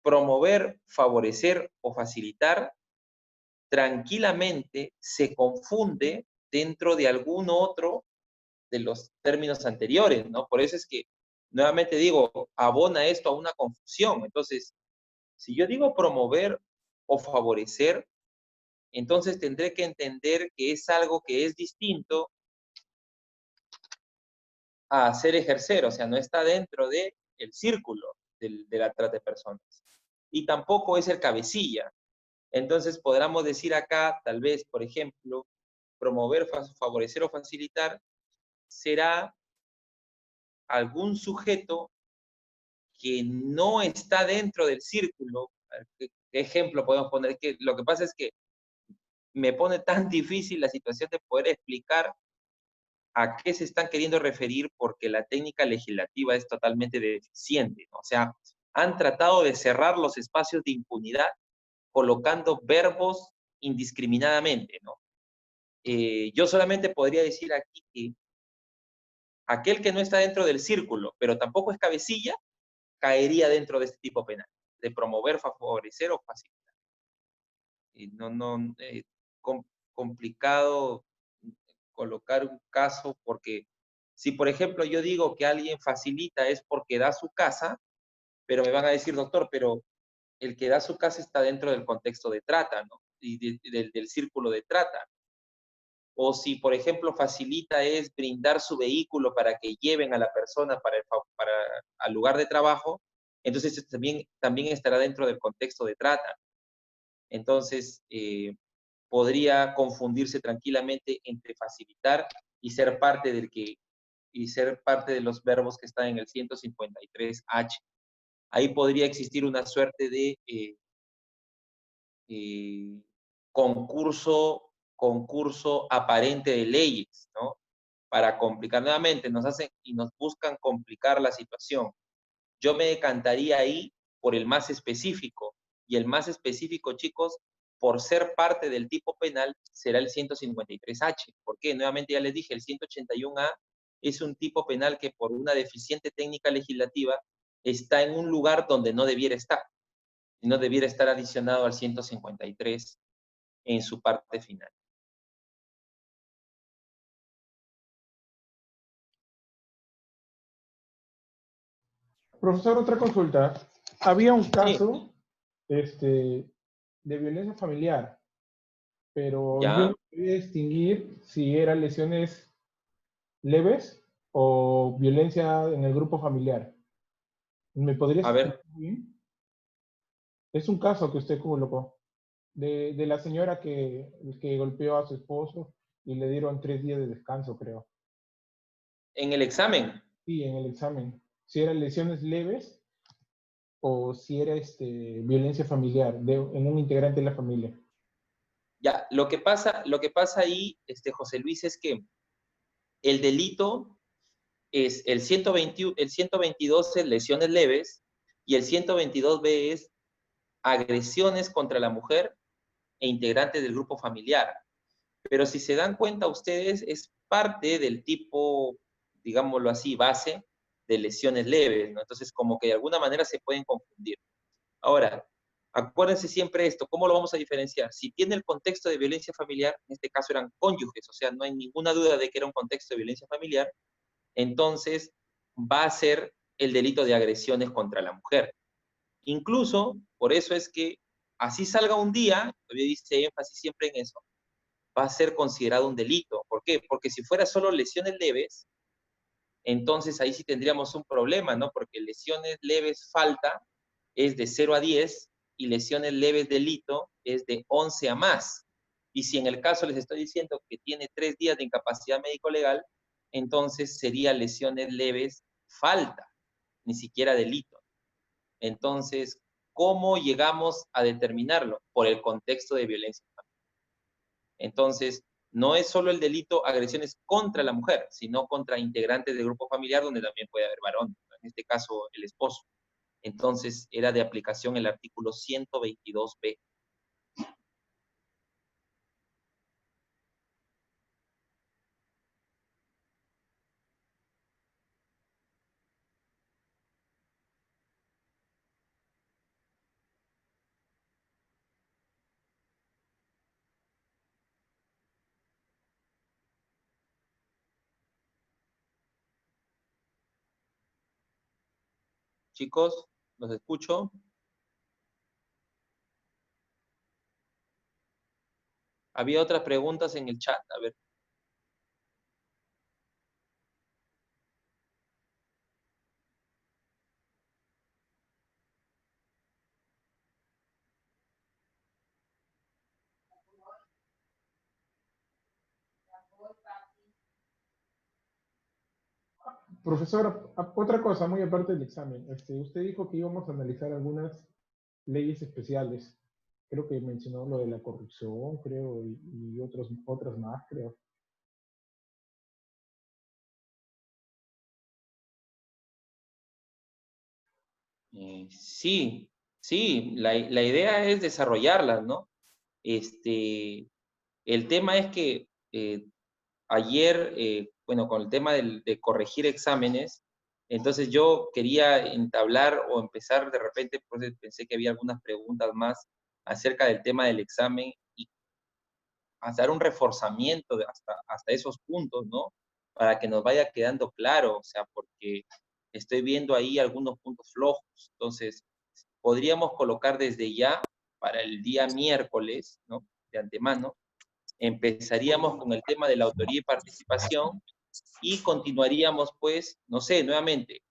promover, favorecer o facilitar tranquilamente se confunde dentro de algún otro de los términos anteriores, ¿no? Por eso es que, nuevamente digo, abona esto a una confusión. Entonces, si yo digo promover o favorecer, entonces tendré que entender que es algo que es distinto a hacer ejercer, o sea, no está dentro del círculo de la trata de personas. Y tampoco es el cabecilla. Entonces, podríamos decir acá, tal vez, por ejemplo, promover, favorecer o facilitar será algún sujeto que no está dentro del círculo. ¿Qué ejemplo podemos poner? Que lo que pasa es que me pone tan difícil la situación de poder explicar a qué se están queriendo referir porque la técnica legislativa es totalmente deficiente, ¿no? O sea, han tratado de cerrar los espacios de impunidad colocando verbos indiscriminadamente, ¿no? Yo solamente podría decir aquí que aquel que no está dentro del círculo, pero tampoco es cabecilla, caería dentro de este tipo penal, de promover, favorecer o facilitar. No, complicado colocar un caso porque si, por ejemplo, yo digo que alguien facilita es porque da su casa, pero me van a decir, doctor, pero el que da su casa está dentro del contexto de trata, ¿no? Y del círculo de trata. O si, por ejemplo, facilita es brindar su vehículo para que lleven a la persona al lugar de trabajo, entonces también estará dentro del contexto de trata. Entonces, podría confundirse tranquilamente entre facilitar y ser parte de los verbos que están en el 153H. Ahí podría existir una suerte de concurso aparente de leyes, ¿no? Para complicar nuevamente, nos hacen y nos buscan complicar la situación. Yo me decantaría ahí por el más específico, y el más específico, chicos, por ser parte del tipo penal, será el 153H. ¿Por qué? Nuevamente ya les dije, el 181A es un tipo penal que por una deficiente técnica legislativa está en un lugar donde no debiera estar, y no debiera estar adicionado al 153 en su parte final. Profesor, otra consulta. Había un Sí, caso de violencia familiar, pero yo ya. no podía distinguir si eran lesiones leves o violencia en el grupo familiar. ¿Me podrías A ver, explicar bien? Es un caso que usted colocó de la señora que golpeó a su esposo y le dieron 3 días de descanso, creo. en el examen, Sí, en el examen. Si eran lesiones leves o si era violencia familiar en un integrante de la familia. ya, lo que pasa ahí, José Luis, es que el delito es el 120, el 122 es lesiones leves y el 122B es agresiones contra la mujer e integrantes del grupo familiar. Pero si se dan cuenta ustedes, es parte del tipo, digámoslo así, base de lesiones leves, ¿no? Entonces, como que de alguna manera se pueden confundir. Ahora, acuérdense siempre esto, ¿cómo lo vamos a diferenciar? Si tiene el contexto de violencia familiar, en este caso eran cónyuges, o sea, no hay ninguna duda de que era un contexto de violencia familiar, entonces va a ser el delito de agresiones contra la mujer. Incluso, por eso es que así salga un día, todavía dice énfasis siempre en eso, va a ser considerado un delito. ¿Por qué? Porque si fuera solo lesiones leves, entonces ahí sí tendríamos un problema, ¿no? Porque lesiones leves falta es de 0 a 10 y lesiones leves delito es de 11 a más. Y si en el caso les estoy diciendo que tiene 3 días de incapacidad médico-legal, entonces sería lesiones leves falta, ni siquiera delito. Entonces, ¿cómo llegamos a determinarlo? Por el contexto de violencia. Entonces, no es solo el delito agresiones contra la mujer, sino contra integrantes del grupo familiar, donde también puede haber varón, en este caso el esposo. Entonces, era de aplicación el artículo 122B. Chicos, los escucho. Había otras preguntas en el chat, a ver. Profesor, otra cosa muy aparte del examen. Usted dijo que íbamos a analizar algunas leyes especiales. Creo que mencionó lo de la corrupción, creo, y otras más, creo. Sí, sí, la idea es desarrollarlas, ¿no? El tema es que ayer, bueno, con el tema de corregir exámenes, entonces yo quería entablar o empezar de repente, pues pensé que había algunas preguntas más acerca del tema del examen y hacer un reforzamiento hasta esos puntos, ¿no? Para que nos vaya quedando claro, o sea, porque estoy viendo ahí algunos puntos flojos. Entonces, podríamos colocar desde ya para el día miércoles, ¿no? De antemano, empezaríamos con el tema de la autoría y participación y continuaríamos, pues, no sé, nuevamente,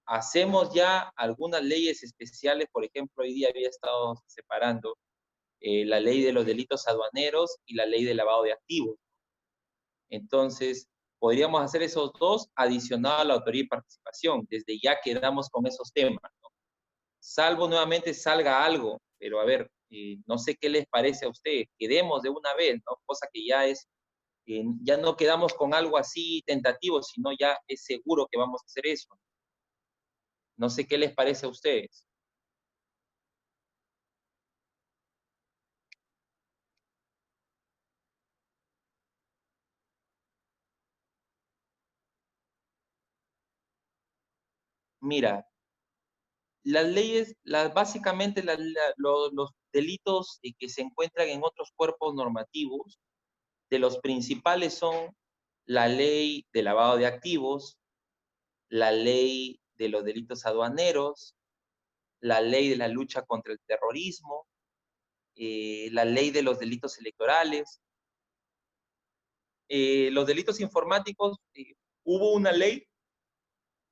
hacemos ya algunas leyes especiales, por ejemplo, hoy día había estado separando la ley de los delitos aduaneros y la ley de lavado de activos. Entonces, podríamos hacer esos dos adicionados a la autoría y participación. Desde ya quedamos con esos temas, ¿no? Salvo nuevamente salga algo, pero a ver, no sé qué les parece a ustedes, quedemos de una vez, ¿no? Cosa que ya es, ya no quedamos con algo así tentativo, sino ya es seguro que vamos a hacer eso. No sé qué les parece a ustedes. Mira, Las leyes, básicamente los delitos que se encuentran en otros cuerpos normativos, de los principales son la ley de lavado de activos, la ley de los delitos aduaneros, la ley de la lucha contra el terrorismo, la ley de los delitos electorales, los delitos informáticos, hubo una ley,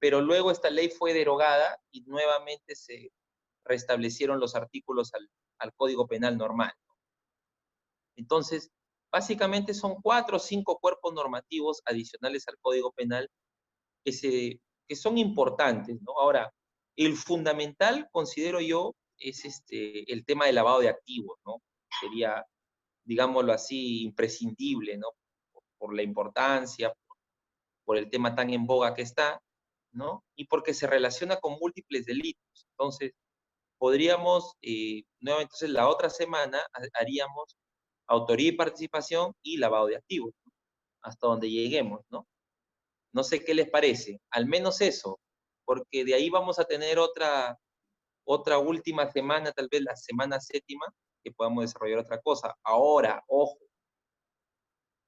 pero luego esta ley fue derogada y nuevamente se restablecieron los artículos al Código Penal normal. Entonces, básicamente son 4 o 5 cuerpos normativos adicionales al Código Penal que son importantes, ¿no? Ahora, el fundamental, considero yo, es el tema del lavado de activos, ¿no? Sería, digámoslo así, imprescindible, ¿no? Por la importancia, por el tema tan en boga que está, ¿no? Y porque se relaciona con múltiples delitos. Entonces, podríamos, nuevamente, entonces la otra semana haríamos autoría y participación y lavado de activos, ¿no? Hasta donde lleguemos, ¿no? No sé qué les parece, al menos eso, porque de ahí vamos a tener otra última semana, tal vez la semana 7ª, que podamos desarrollar otra cosa. Ahora, ojo,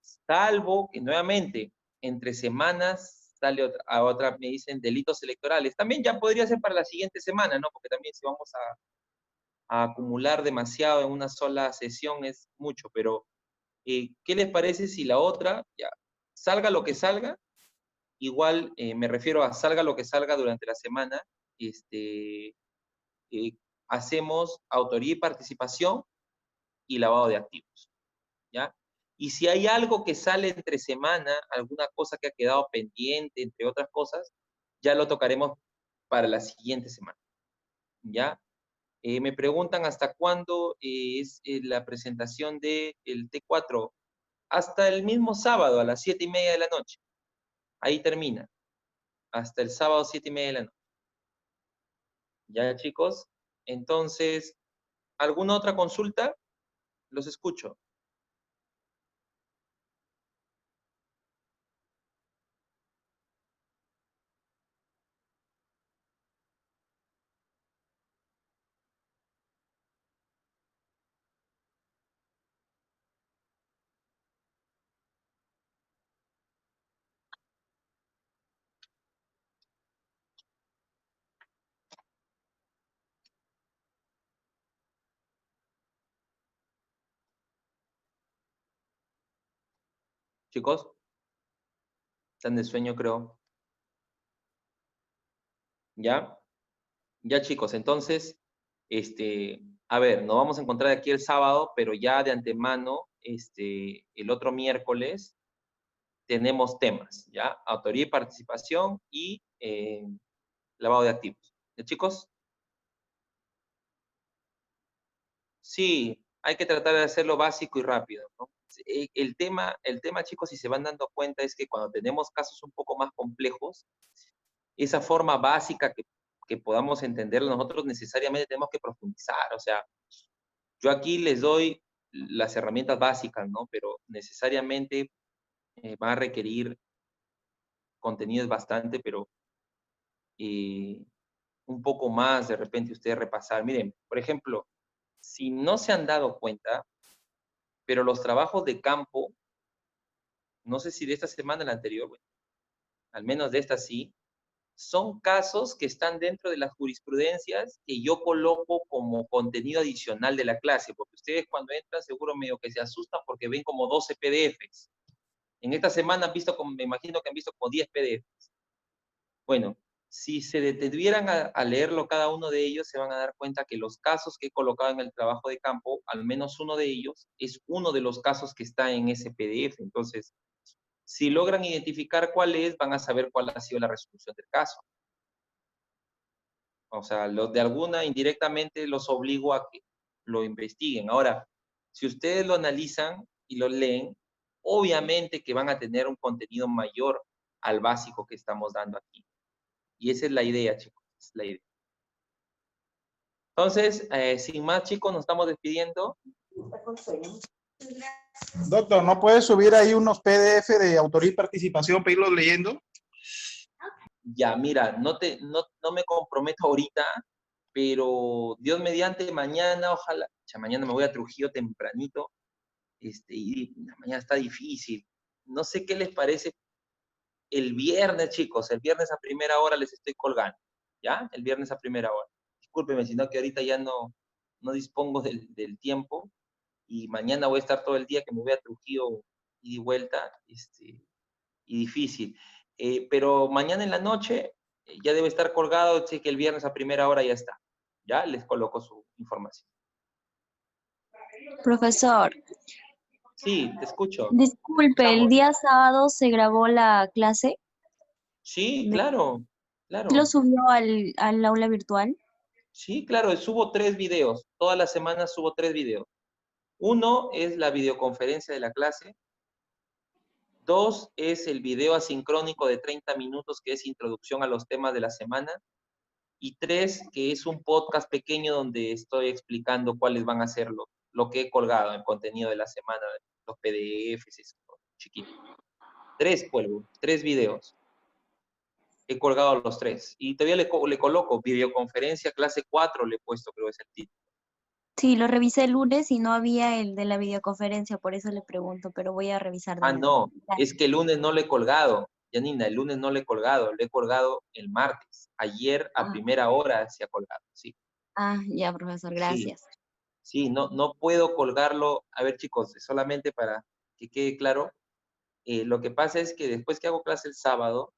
salvo que nuevamente entre semanas sale otra, me dicen delitos electorales. También ya podría ser para la siguiente semana, ¿no? Porque también si vamos a acumular demasiado en una sola sesión es mucho, pero ¿qué les parece si la otra, ya, salga lo que salga? Igual me refiero a salga lo que salga durante la semana, hacemos autoría y participación y lavado de activos, ¿ya? Y si hay algo que sale entre semana, alguna cosa que ha quedado pendiente, entre otras cosas, ya lo tocaremos para la siguiente semana, ¿ya? Me preguntan hasta cuándo es la presentación del T4. Hasta el mismo sábado a las 7:30 de la noche. Ahí termina. Hasta el sábado 7:30 de la noche. ¿Ya, chicos? Entonces, ¿alguna otra consulta? Los escucho. Chicos, están de sueño, creo. ¿Ya? Ya, chicos, entonces, a ver, nos vamos a encontrar aquí el sábado, pero ya de antemano, el otro miércoles, tenemos temas, ¿ya? Autoría y participación y lavado de activos. ¿Ya, chicos? Sí, hay que tratar de hacerlo básico y rápido, ¿no? El tema, chicos, si se van dando cuenta, es que cuando tenemos casos un poco más complejos, esa forma básica que podamos entenderlo nosotros necesariamente tenemos que profundizar. O sea, yo aquí les doy las herramientas básicas, ¿no? Pero necesariamente van a requerir contenidos bastante, pero un poco más de repente ustedes repasar. Miren, por ejemplo, si no se han dado cuenta, pero los trabajos de campo, no sé si de esta semana o la anterior, bueno, al menos de esta sí, son casos que están dentro de las jurisprudencias que yo coloco como contenido adicional de la clase, porque ustedes cuando entran seguro medio que se asustan porque ven como 12 PDFs. En esta semana han visto, me imagino que han visto como 10 PDFs. Bueno, si se detuvieran a leerlo cada uno de ellos, se van a dar cuenta que los casos que he colocado en el trabajo de campo, al menos uno de ellos, es uno de los casos que está en ese PDF. Entonces, si logran identificar cuál es, van a saber cuál ha sido la resolución del caso. O sea, de alguna indirectamente los obligo a que lo investiguen. Ahora, si ustedes lo analizan y lo leen, obviamente que van a tener un contenido mayor al básico que estamos dando aquí. Y esa es la idea, chicos. Es la idea. Entonces, sin más, chicos, nos estamos despidiendo. Doctor, ¿no puedes subir ahí unos PDF de autoría y participación para irlos leyendo? Ya, mira, no me comprometo ahorita, pero Dios mediante, mañana, ojalá, mañana me voy a Trujillo tempranito, y mañana está difícil. No sé qué les parece el viernes, chicos, el viernes a primera hora les estoy colgando, ¿ya? El viernes a primera hora. Discúlpenme, sino que ahorita ya no dispongo del tiempo, y mañana voy a estar todo el día que me voy a Trujillo y de vuelta, y difícil. Pero mañana en la noche ya debe estar colgado, sé que el viernes a primera hora ya está. Ya les coloco su información. Profesor, Sí, te escucho. disculpe, ¿el Escuchamos. día sábado se grabó la clase? Sí, ¿Sí claro, lo claro. subió al aula virtual? Sí, claro, subo 3 videos. Todas las semanas subo 3 videos. Uno es la videoconferencia de la clase. 2 es el video asincrónico de 30 minutos, que es introducción a los temas de la semana. Y 3, que es un podcast pequeño donde estoy explicando cuáles van a ser lo que he colgado, el contenido de la semana, los PDFs, eso, chiquito. 3 cuelgo, 3 videos. He colgado los 3. Y todavía le coloco videoconferencia clase 4, le he puesto, creo que es el título. Sí, lo revisé el lunes y no había el de la videoconferencia, por eso le pregunto, pero voy a revisar de Ah, nuevo. no, es que el lunes no le he colgado, Janina, el lunes no le he colgado el martes. Ayer a primera hora se ha colgado, sí. Ya, profesor, Sí, gracias. sí, no puedo colgarlo. A ver, chicos, solamente para que quede claro, lo que pasa es que después que hago clase el sábado,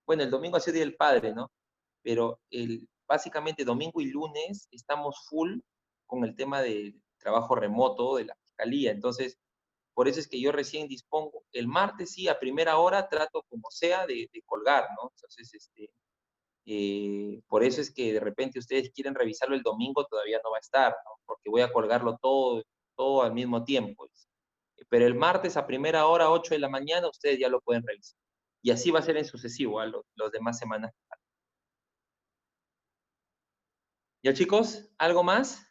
bueno, el domingo ha sido Día del Padre, ¿no? Pero básicamente domingo y lunes estamos full con el tema de trabajo remoto de la fiscalía. Entonces, por eso es que yo recién dispongo. El martes sí, a primera hora trato como sea de colgar, ¿no? Entonces, por eso es que de repente ustedes quieren revisarlo el domingo, todavía no va a estar, ¿no? Porque voy a colgarlo todo al mismo tiempo. Pero el martes a primera hora, 8 de la mañana, ustedes ya lo pueden revisar. Y así va a ser en sucesivo, ¿eh? Los demás semanas. ¿Ya, chicos? ¿Algo más?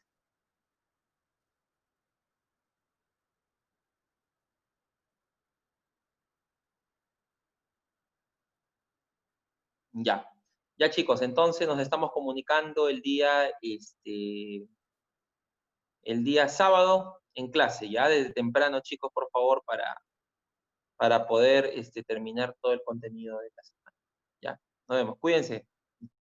Ya. Ya, chicos, entonces nos estamos comunicando el día sábado en clase, ya desde temprano, chicos, por favor, para poder terminar todo el contenido de la semana. Ya, nos vemos. Cuídense.